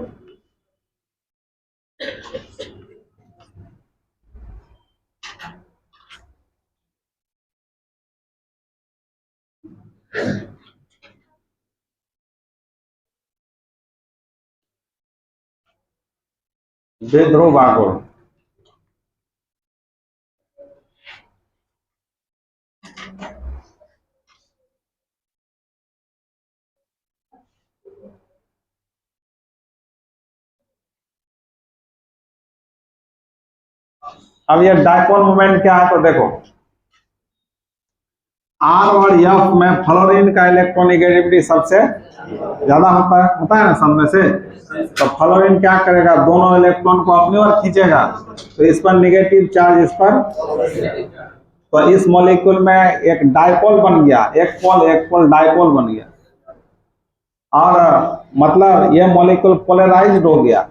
द्विध्रुव आघूर्ण, अब ये डाइपोल मोमेंट क्या है, तो देखो R और F में फ्लोरीन का इलेक्ट्रोनेगेटिविटी सबसे ज्यादा होता है ना सब में से। तो फ्लोरीन क्या करेगा, दोनों इलेक्ट्रॉन को अपनी ओर खींचेगा, तो इस पर नेगेटिव चार्ज, इस पर, तो इस मॉलिक्यूल में एक डाइपोल बन गया, एक पोल डाइपोल बन गया, और मतलब ये मॉलिक्यूल पोलराइज्ड हो गया।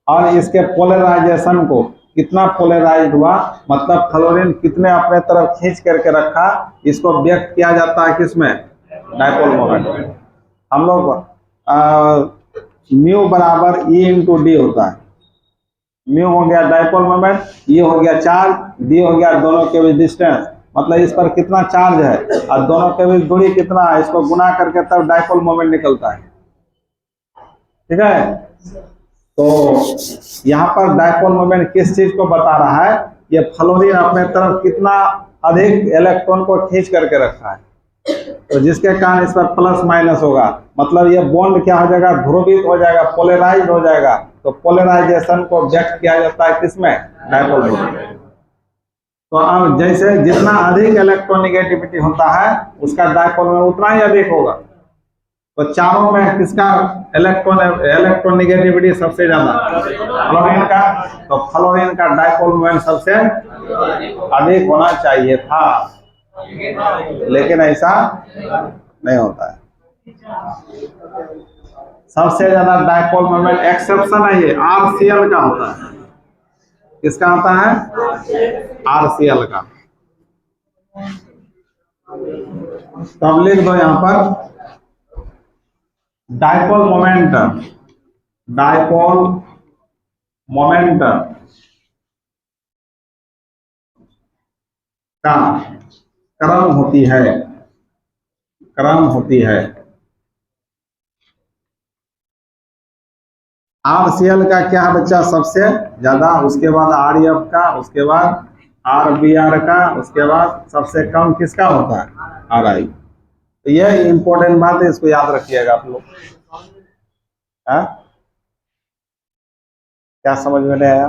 और इसके पोलराइजेशन को, कितना पोलराइज्ड हुआ मतलब फ्लोरीन कितने अपने तरफ खींच करके रखा, इसको व्यक्त किया जाता है किसमें, डाइपोल मोमेंट में। हम लोग म्यू बराबर E इंटू डी होता है। म्यू हो गया डाइपोल मोमेंट, ये हो गया चार्ज, डी हो गया दोनों के बीच डिस्टेंस, मतलब इस पर कितना चार्ज है और दोनों के बीच दूरी कितना है, इसको गुना करके तब डाइपोल मोमेंट निकलता है। ठीक है, तो यहाँ पर डाइपोल मोमेंट किस चीज को बता रहा है, ये फ्लोरीन अपने तरफ कितना अधिक इलेक्ट्रॉन को खींच करके रखा है, तो जिसके कारण इस पर प्लस माइनस होगा, मतलब ये बॉन्ड क्या हो जाएगा, ध्रुवित हो जाएगा, पोलराइज्ड हो जाएगा। तो पोलराइजेशन को व्यक्त किया जाता है किसमें, डाइपोल मोमेंट। तो अब जैसे जितना अधिक इलेक्ट्रोनेगेटिविटी होता है उसका डाइपोल में उतना ही अधिक होगा। तो चारों में किसका इलेक्ट्रॉन निगेटिविटी सबसे ज्यादा? फ्लोरीन का। तो फ्लोरीन का डाइपोल मोमेंट सबसे अधिक होना चाहिए था, लेकिन ऐसा नहीं होता है। सबसे ज्यादा डाइपोल मोमेंट एक्सेप्शन है ये आरसीएल का होता है। किसका होता है? आरसीएल का। तो अब लिख दो यहां पर डाइपोल मोमेंट का क्रम होती है आरसीएल का क्या है बच्चा? सबसे ज्यादा, उसके बाद आरईएफ का, उसके बाद आरबीआर का, उसके बाद सबसे कम किसका होता है? आरआई। तो यह इंपॉर्टेंट बात है, इसको याद रखिएगा आप लोग। क्या समझ में नहीं आया?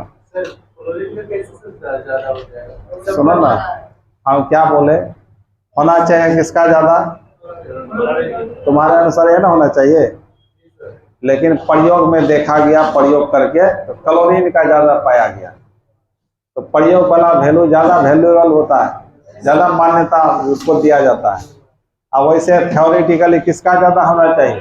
सुनो ना, हम क्या बोले? होना चाहिए किसका ज्यादा? तुम्हारे अनुसार ये ना होना चाहिए, लेकिन प्रयोग में देखा गया, प्रयोग करके तो क्लोरीन का ज्यादा पाया गया। तो प्रयोग वाला वैल्यू ज्यादा वैल्यूएबल होता है, ज्यादा मान्यता उसको दिया जाता है। अब वैसे थ्योरेटिकली किसका ज्यादा होना चाहिए?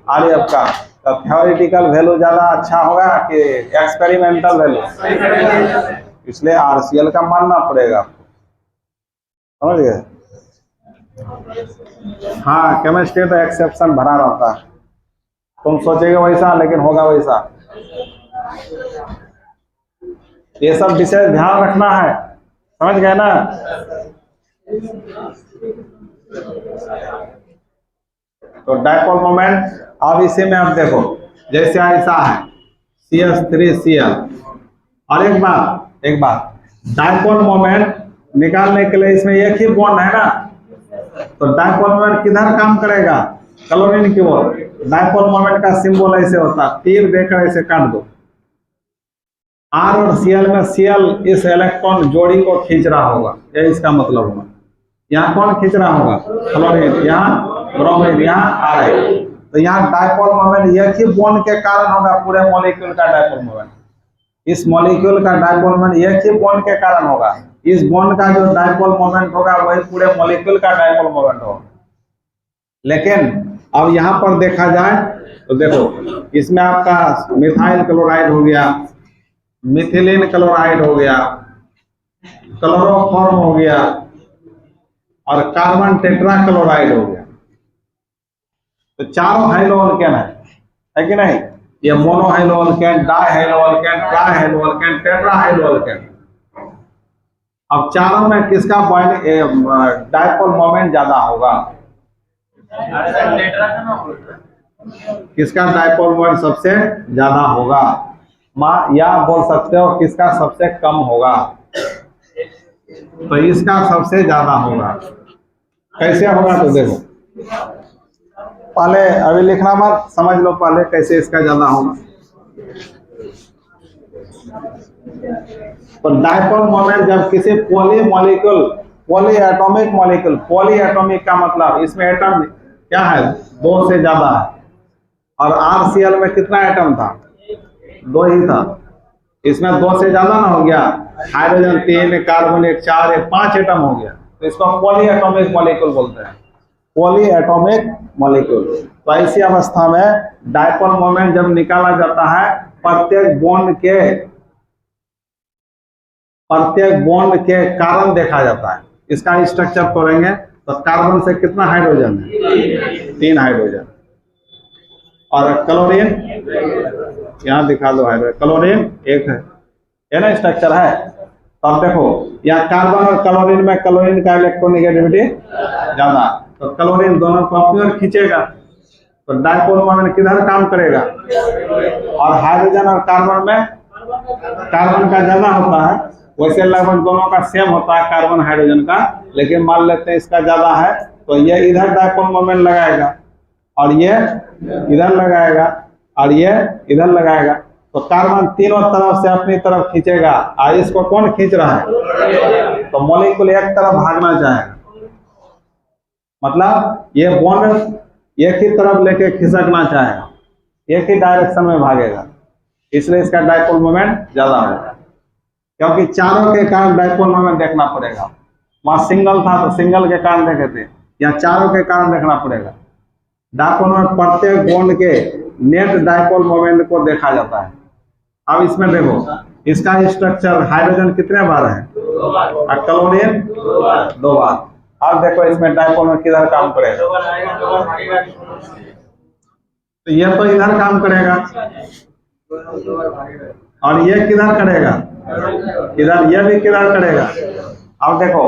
आरएफ का। तो थ्योरेटिकल वैल्यू ज्यादा अच्छा होगा कि एक्सपेरिमेंटल वैल्यू? इसलिए आरसीएल का मानना पड़ेगा, समझ गए? हाँ, केमिस्ट्री तो एक्सेप्शन भरा रहता है। तुम सोचेगे वैसा, लेकिन होगा वैसा। ये सब विषय ध्यान रखना है, समझ गए ना? तो डाइपोल मोमेंट, अब इसी में आप देखो, जैसे ऐसा है CH3Cl। और एक बात डाइपोल मोमेंट निकालने के लिए इसमें एक ही बॉन्ड है ना, तो डाइपोल मोमेंट किधर काम करेगा? क्लोरीन की ओर। डाइपोल मोमेंट का सिंबल ऐसे होता है, तीर देकर ऐसे काट दो। R और Cl में Cl इस इलेक्ट्रॉन जोड़ी को खींच रहा होगा, यही इसका मतलब होगा। यहाँ कौन खींच रहा होगा? क्लोरीन। यहाँ ब्रोमीन, यहाँ आरआई। तो यहाँ डाइपोल मोमेंट एक ही बॉन्ड के कारण होगा, पूरे मॉलिक्यूल का डाइपोल मोमेंट। इस मॉलिक्यूल का डाइपोल मोमेंट एक ही बॉन्ड के कारण होगा। इस बॉन्ड का जो डाइपोल मोमेंट होगा वही पूरे मॉलिक्यूल का डाइपोल मोमेंट होगा। लेकिन अब यहाँ पर देखा जाए तो देखो, इसमें आपका मिथाइल क्लोराइड हो गया, मिथिलीन क्लोराइड हो गया, क्लोरोफॉर्म हो गया और कार्बन टेट्रा क्लोराइड हो गया। तो चारों हाइड्रोअल्केन है कि नहीं? ये मोनो हाइड्रोअल्केन, डाई हाइड्रोअल्केन, ट्राई हाइड्रोअल्केन, टेट्रा हाइड्रोअल्केन। अब चारों में किसका डाइपोल मोमेंट ज्यादा होगा? किसका डाइपोल मोमेंट सबसे ज्यादा होगा? या बोल सकते हो किसका सबसे कम होगा? तो इसका सबसे ज्यादा होगा। कैसे होगा? तो देखो, पहले अभी लिखना मत, समझ लो पहले कैसे इसका ज्यादा होगा। तो डाइपोल मोमेंट जब किसी पॉली एटॉमिक का मतलब इसमें एटम क्या है? 2 से ज्यादा है। और आरसीएल में कितना एटम था? 2 ही था। इसमें 2 से ज्यादा ना हो गया, हाइड्रोजन 3, कार्बन 1, 4, 5 एटम हो गया। तो इसको पॉली एटॉमिक मॉलिक्यूल बोलते हैं, पॉली एटॉमिक मॉलिक्यूल। तो ऐसी अवस्था में डाइपोल मोमेंट जब निकाला जाता है, प्रत्येक बॉन्ड के कारण देखा जाता है। इसका स्ट्रक्चर तोड़ेंगे तो कार्बन से कितना हाइड्रोजन है? 3 हाइड्रोजन। और क्लोरीन यहाँ दिखा दो, हाइड्रोजन क्लोरीन 1 है, ये ना स्ट्रक्चर है। तो अब देखो, यहाँ कार्बन और क्लोरीन में क्लोरीन का इलेक्ट्रोनेगेटिविटी ज्यादा, तो क्लोरीन दोनों को अपनी ओर खींचेगा। तो डाइपोल मोमेंट किधर काम करेगा? और हाइड्रोजन और कार्बन में कार्बन का ज्यादा होता है, वैसे लगभग दोनों का सेम होता है कार्बन हाइड्रोजन का, लेकिन मान लेते हैं इसका ज्यादा है तो ये इधर डाइपोल मोमेंट लगाएगा और ये इधर लगाएगा और ये इधर लगाएगा। तो कार्बन तीनों तरफ से अपनी तरफ खींचेगा। और इसको कौन खींच रहा है? तो मॉलिक्यूल एक तरफ भागना चाहेगा। मतलब ये बॉन्ड एक ही तरफ लेके खिसकना चाहेगा, एक ही डायरेक्शन में भागेगा, इसलिए इसका डायपोल मोमेंट ज्यादा होगा। क्योंकि चारों के कारण डायपोल मोमेंट देखना पड़ेगा। वहां सिंगल था तो सिंगल के कारण देखे थे, या चारों के कारण देखना पड़ेगा। डायपोल मोमेंट प्रत्येक बॉन्ड के नेट डायपोल मोमेंट को देखा जाता है। अब इसमें देखो, इसका स्ट्रक्चर हाइड्रोजन कितने बार है और क्लोरीन 2 बार। अब देखो इसमें डायपोल में किधर काम करेगा, तो ये तो इधर काम करेगा और ये किधर करेगा, इधर, ये भी किधर करेगा। अब देखो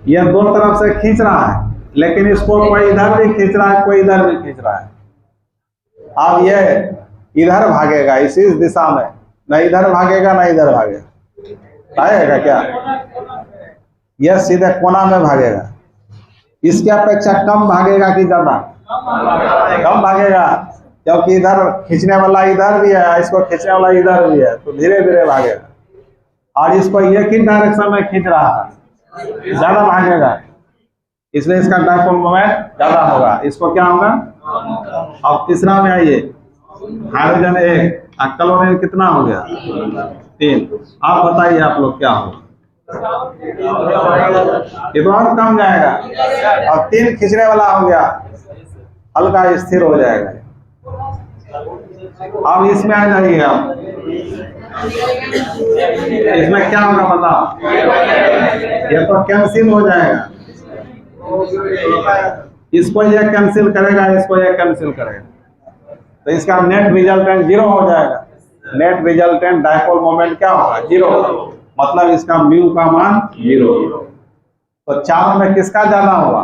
ये दो तरफ से खींच रहा है, लेकिन इसको कोई इधर भी खींच रहा है, कोई इधर भी खींच रहा है। अब ये इधर भागेगा इसी दिशा में, न इधर भागेगा ना इधर भागेगा, आएगा क्या, यह सीधे कोना में भागेगा। इसके अपेक्षा कम भागेगा कि ज्यादा, कम भागेगा, क्योंकि इधर खींचने वाला इधर भी है, इसको खींचने वाला इधर भी है, तो धीरे धीरे भागेगा। और इसको एक ही डायरेक्शन में खींच रहा है, ज्यादा भागेगा, इसलिए इसका डायपोल मोमेंट ज्यादा होगा। इसको क्या होगा। अब तीसरा में आइए, हाइड्रोजन 1 और क्लोरीन कितना हो गया 3। आप बताइए आप लोग क्या होगा। ये तो और कम जाएगा, और 3 खींचने वाला हो गया, हल्का स्थिर हो जाएगा। अब इसमें आ जाइए आप, इसमें क्या होगा बताओ। ये तो कैंसिल हो जाएगा, इसको ये कैंसिल करेगा, इसको ये कैंसिल करेगा, तो इसका नेट रिजल्टेंट 0 हो जाएगा। नेट रिजल्टेंट डायपोल मोमेंट क्या होगा 0, मतलब इसका म्यू का मान 0। तो चारों में किसका ज्यादा होगा,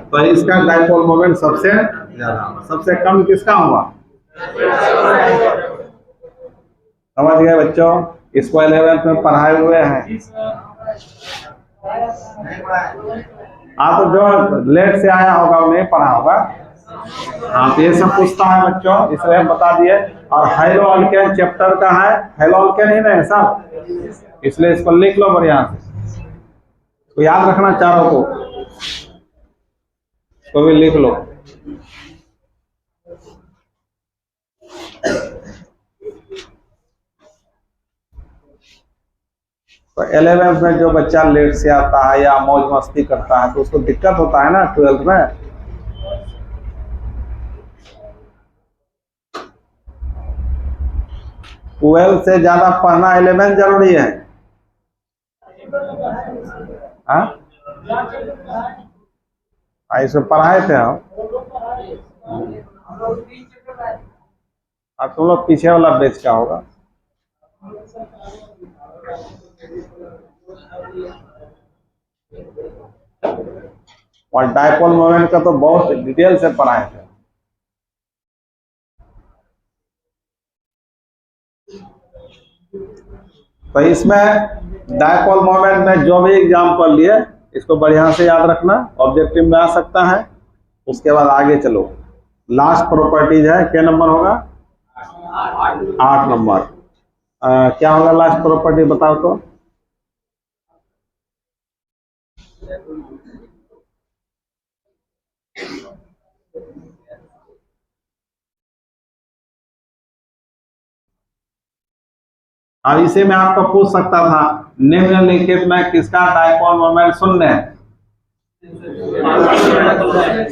तो इसका डायपोल मोमेंट सबसे ज्यादा। सबसे कम किसका होगा, समझ गए बच्चों। इसको 11th में पढ़ाए हुए हैं। हाँ, तो जो लेट से आया होगा वो नहीं पढ़ा होगा। हाँ, तो ये सब पूछता है बच्चों, इसलिए हम बता दिए। और हेलो अल्केन चैप्टर का है, हेलो अल्केन ही नहीं सब, इसलिए इसको लिख लो बढ़िया से, तो याद रखना चारों को, तो भी लिख लो। तो 11th में जो बच्चा लेट से आता है या मौज मस्ती करता है, तो उसको दिक्कत होता है ना 12th में। ट्वेल्थ से ज्यादा पढ़ना 11th जरूरी है। हाँ, इसमें पढ़ाए थे हम। अब तुम लोग पीछे वाला बेच का होगा। और डायपोल मोमेंट का तो बहुत डिटेल से पढ़ाए थे। तो इसमें डायपोल मोमेंट में जो भी एग्जाम्पल लिए, इसको बढ़िया से याद रखना, ऑब्जेक्टिव में आ सकता है। उसके बाद आगे चलो, लास्ट प्रॉपर्टीज है, क्या नंबर होगा 8 नंबर। क्या होगा लास्ट प्रॉपर्टी बताओ तो। अब इसे मैं आपको पूछ सकता था, निम्नलिखित में किसका डायपोल मोमेंट शून्य है,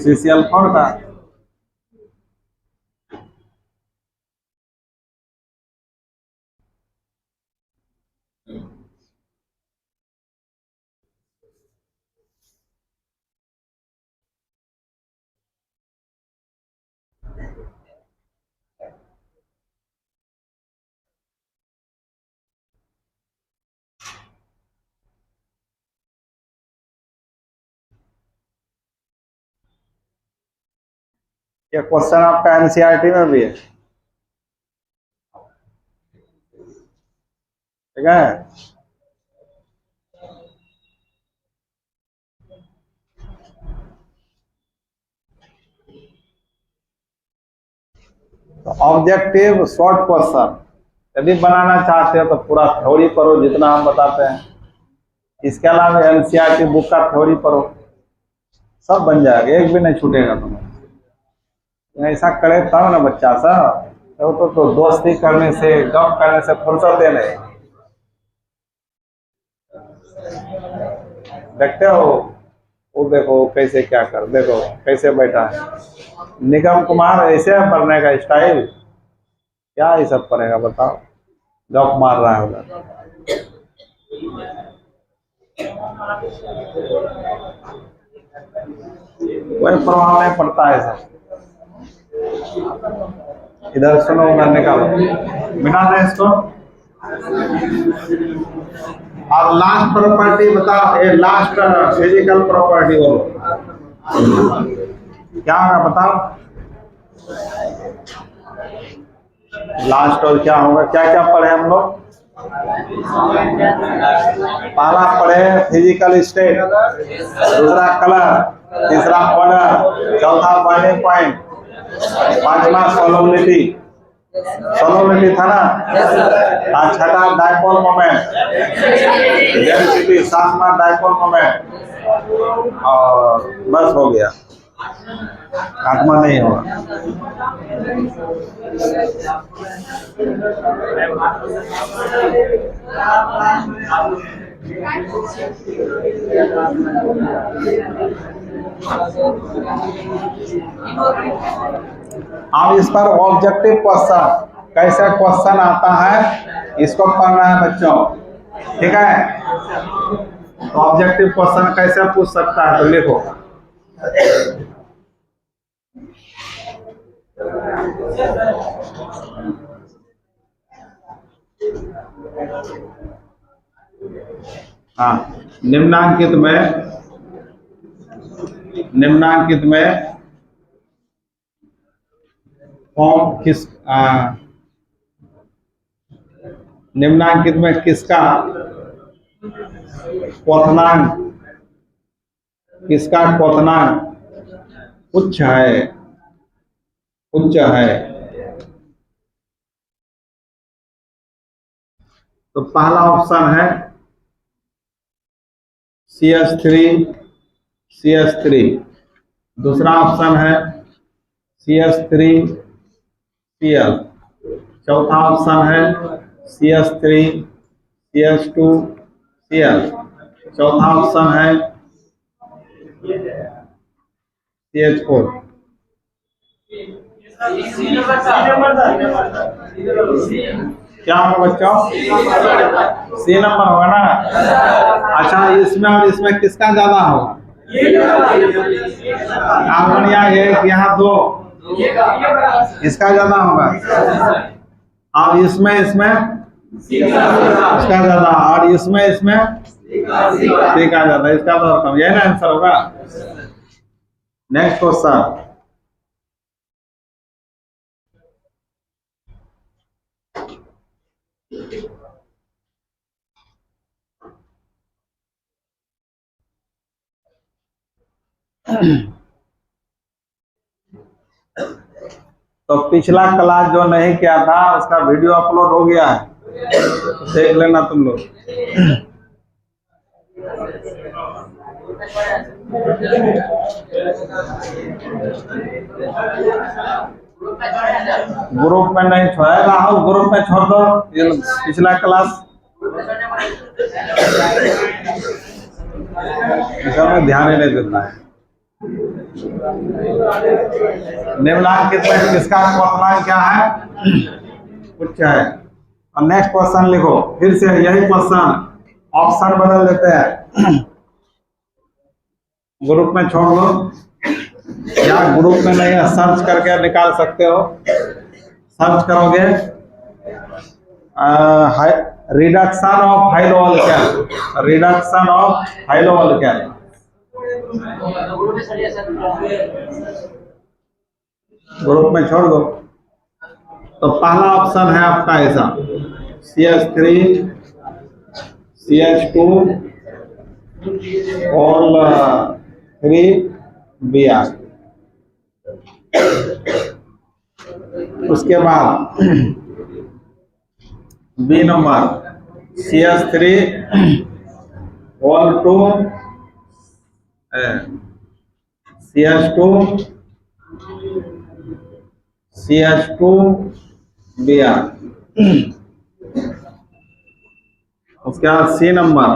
CCl4 का। ये क्वेश्चन आपका एनसीईआरटी में भी है, ठीक है। तो ऑब्जेक्टिव शॉर्ट क्वेश्चन यदि बनाना चाहते हो तो पूरा थ्योरी पढ़ो जितना हम बताते हैं। इसके अलावा एनसीईआरटी बुक का थ्योरी पढ़ो, सब बन जाएगा, एक भी नहीं छूटेगा तुम्हें। ऐसा करे तब ना बच्चा सब, तो दोस्ती करने से, गप करने से फुर्सत दे नहीं। देखते हो वो, देखो कैसे क्या कर, देखो कैसे बैठा है निगम कुमार, ऐसे पढ़ने का स्टाइल क्या ये सब पढ़ेगा बताओ, गप मार रहा है उधर। कोई प्रभाव नहीं पड़ता है सब। इधर सुनो, उधर निकालो, मिटा दे इसको। और लास्ट प्रॉपर्टी बताओ, ये लास्ट फिजिकल प्रॉपर्टी बोलो, क्या होगा बताओ। लास्ट और क्या होगा, क्या क्या पढ़े हम लोग? पहला पढ़े फिजिकल स्टेट, दूसरा कलर, तीसरा ऑर्डर, चौथा बॉइलिंग पॉइंट, पांचवा सोलबिलिटी, सोलबिलिटी था ना, और छठा डाइपोल मोमेंट, डेंसिटी, सातवां डाइपोल मोमेंट, और बस हो गया, आत्मा नहीं होगा। अब इस पर ऑब्जेक्टिव क्वेश्चन, कैसे क्वेश्चन आता है इसको पढ़ना है बच्चों, ठीक है। तो ऑब्जेक्टिव क्वेश्चन कैसे पूछ सकता है, तो लिखो। हाँ, निम्नांकित में फॉर्म किस, निम्नांकित में किसका क्वथनांक उच्च है। तो पहला ऑप्शन है CH3, दूसरा ऑप्शन है CH3Cl, चौथा ऑप्शन है CH3CH2Cl, चौथा ऑप्शन है CH4। क्या होगा बच्चों? सी नंबर होगा ना। अच्छा, इसमें और इसमें किसका ज्यादा होगा? कार्बन यहाँ 2, इसका ज्यादा होगा, और इसमें इसका ज्यादा, और इसमें सी का ज्यादा, इसका तो कम, यही ना आंसर होगा। नेक्स्ट क्वेश्चन, तो पिछला क्लास जो नहीं किया था उसका वीडियो अपलोड हो गया है, तो देख लेना तुम लोग। ग्रुप में नहीं छोड़ा राहुल, ग्रुप में छोड़ दो ये पिछला क्लास, इसमें ध्यान ही नहीं देता है। निम्नांकित में किसका क्वथनांक क्या है? उच्च है। और नेक्स्ट क्वेश्चन लिखो, फिर से यही क्वेश्चन, ऑप्शन बदल देते हैं, ग्रुप में छोड़ दो, या ग्रुप में नहीं है सर्च करके निकाल सकते हो। सर्च करोगे रिडक्शन ऑफ हाइलोवल्केन, ग्रुप में छोड़ दो। तो पहला ऑप्शन है आपका ऐसा, CH3 CH2 और 3Br। उसके बाद बी नंबर CH3 और 2 CH2 Br। उसके बाद C number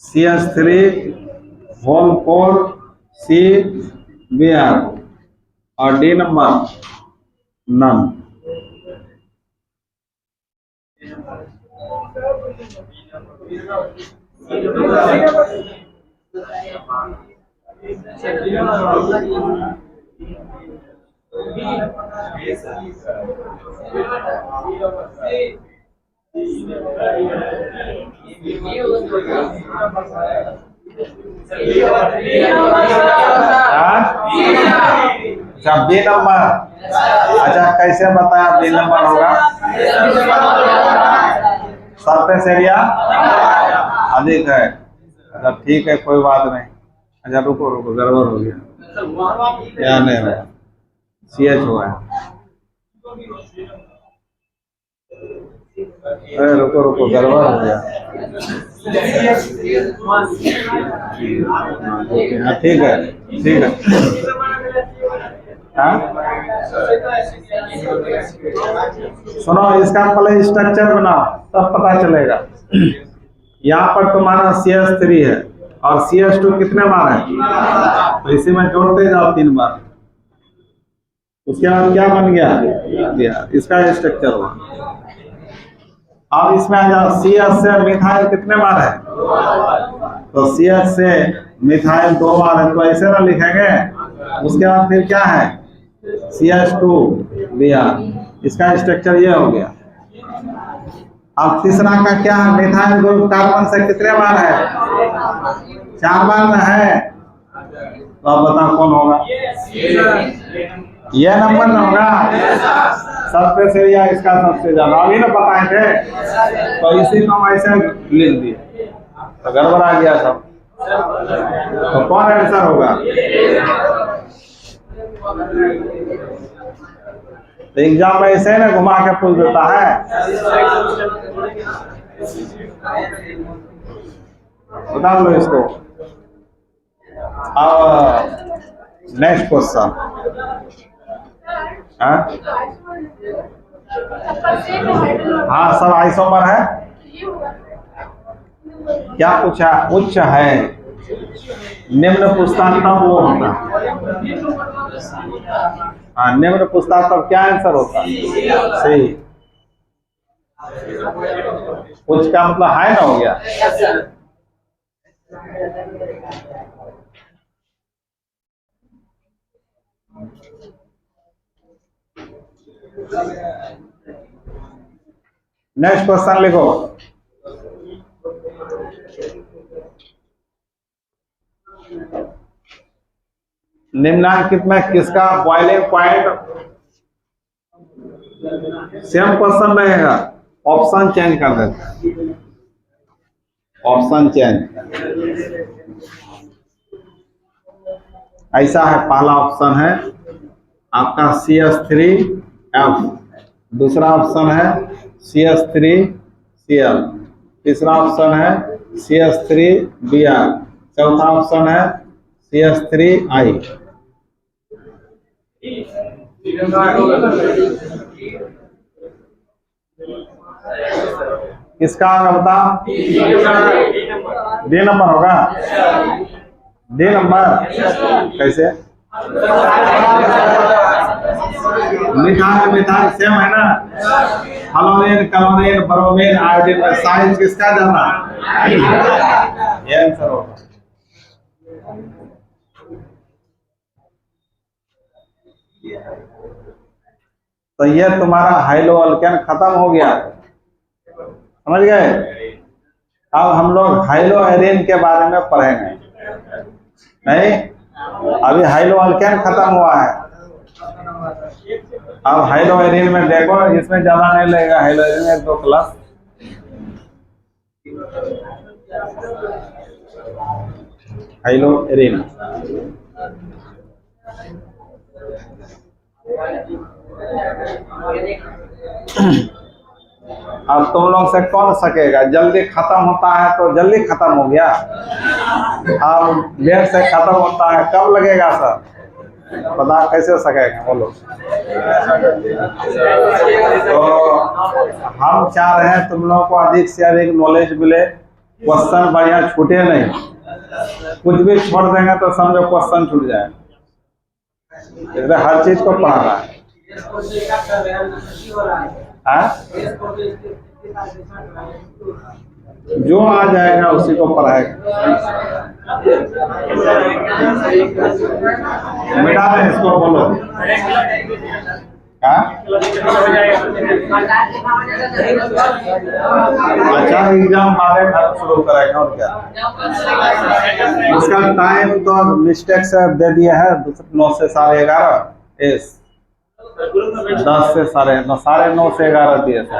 CH3 whole 4 CBr और D नंबर नन। अच्छा बी नंबर। अच्छा कैसे बताया बी नंबर होगा? सरफेस एरिया अधिक है। अच्छा ठीक है कोई बात नहीं। अच्छा रुको रुको गड़बड़ हो गया, क्या नहीं है CH हुआ है। अरे रुको रुको गड़बड़ हो गया। हाँ ठीक है ठीक है। हाँ सुनो इसका पहले स्ट्रक्चर बनाओ तब पता चलेगा। यहाँ पर तुम्हारा CH3 है और CH2 कितने बार है, तो इसी में जोड़ते जाओ 3 बार। उसके बाद क्या बन गया, इसका स्ट्रक्चर हुआ। अब इसमें आ जाओ CH से मिथाइल कितने बार है, तो CH से मिथाइल 2 बार है, तो ऐसे ना लिखेंगे। उसके बाद फिर क्या है CH2 Br, इसका स्ट्रक्चर ये हो गया। अब तीसरा का क्या है, मिथाइल ग्रुप कार्बन से कितने बार है, 4 बार में है। तो अब बताओ कौन होगा, ये नंबर ना होगा। सरफेस एरिया इसका सबसे ज्यादा, अभी ना बताए थे तो इसी को हम ऐसे लिख दिए तो गड़बड़ आ गया सब। तो कौन आंसर होगा, तो एग्जाम में ऐसे ना घुमा के पूछ देता है। बता लो इसको। अब नेक्स्ट क्वेश्चन। हाँ सब आइसोमर है। क्या पूछा, उच्च है निम्न पूछता तब वो होता। हाँ निम्न पूछता तब क्या आंसर होता, सही। उच्च का मतलब हाई ना हो गया। नेक्स्ट क्वेश्चन लिखो। निम्नलिखित में किसका बॉइलिंग पॉइंट, सेम क्वेश्चन रहेगा, ऑप्शन चेंज कर देते हैं। ऑप्शन चेंज ऐसा है, पहला ऑप्शन है आपका CH3F, दूसरा ऑप्शन है CH3Cl, तीसरा ऑप्शन है CH3Br, चौथा ऑप्शन है CH3I। किसका होगा बता, D नंबर होगा। D नंबर कैसे, मिथाइल मिथाइल सेम है ना, फ्लोरीन क्लोरीन ब्रोमीन आयोडीन में साइज किसका ज्यादा, ये आंसर होगा। तो ये तुम्हारा हाइलो अल्केन खत्म हो गया, समझ गए। अब हम लोग हाइलो एरिन के बारे में पढ़ेंगे। नहीं अभी हाइलो अल्केन खत्म हुआ है। अब हाइलो एरिन में देखो, इसमें ज्यादा नहीं लगेगा। हाइलो एरिन में 2 क्लास। हाइलो एरिन अब तुम लोग से कौन सकेगा? जल्दी खत्म होता है तो जल्दी खत्म हो गया, अब लेट से खत्म होता है कब लगेगा सर? पता कैसे सकेगा बोलो? तो हम चाह रहे हैं तुम लोगों को अधिक से अधिक नॉलेज मिले, क्वेश्चन बढ़िया छूटे नहीं। कुछ भी छोड़ देंगे तो समझो क्वेश्चन छूट जाए, इसलिए हर चीज को पढ़ाना है। जो आ जाएगा उसी को पढ़ाएगा। मिटा दें इसको, बोलो। अच्छा, एग्जाम बारह घर शुरू करेगा और क्या? उसका टाइम तो मिस्टेक से दे दिया है 9 से 11:30, 10 से 9:30, 9:30 से 11 दिए थे।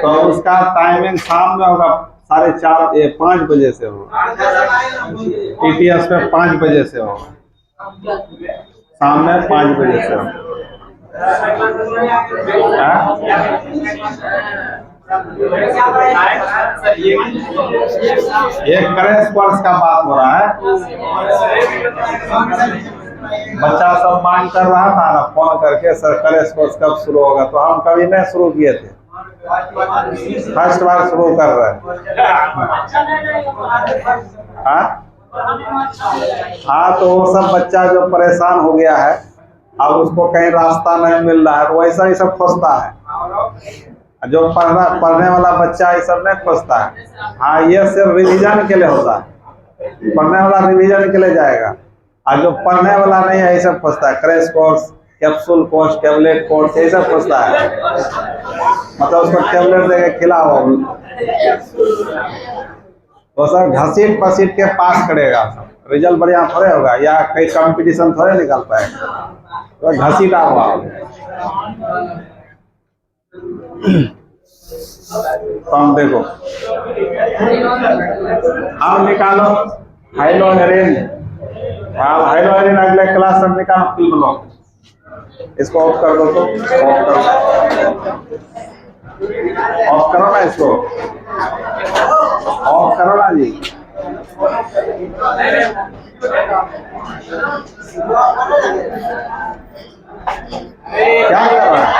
तो उसका टाइमिंग शाम में होगा 4:30 5 बजे से होगा, टीटीएस पे 5 बजे से होगा, शाम में 5 बजे से होगा। एक क्रैश कोर्स का बात हो रहा है, बच्चा सब मांग कर रहा था ना फोन करके, सर क्रैश कोर्स कब शुरू होगा? तो हम कभी नहीं शुरू किए थे, फर्स्ट बार शुरू कर रहे हैं। हाँ, तो वो सब बच्चा जो परेशान हो गया है, अब उसको कहीं रास्ता नहीं मिल रहा है, तो वैसा ही सब खोजता है। जो पढ़ने वाला बच्चा ये सब नहीं खोजता है। हाँ, ये सिर्फ रिवीजन के लिए होता है, पढ़ने वाला रिवीजन के लिए जाएगा, और जो पढ़ने वाला नहीं है ये सब खोजता है। Crash course, capsule course, tablet course, ये सब खोजता है। मतलब उसको टेबलेट देके खिलाओ, वो सब घसीट पसीट के पास करेगा, रिजल्ट बढ़िया थोड़े होगा, या कई कंपटीशन थोड़े निकाल पाएगा, तो घसीटा हुआ। तो हम देखो, अब निकालो हाइलोहेरिन, हाइलोहेरिन अगले क्लास में निकालो फिल्म लो, इसको ऑफ कर दो, तो ऑफ करो ना, इसको ऑफ करो ना जी। क्या कर रहा है?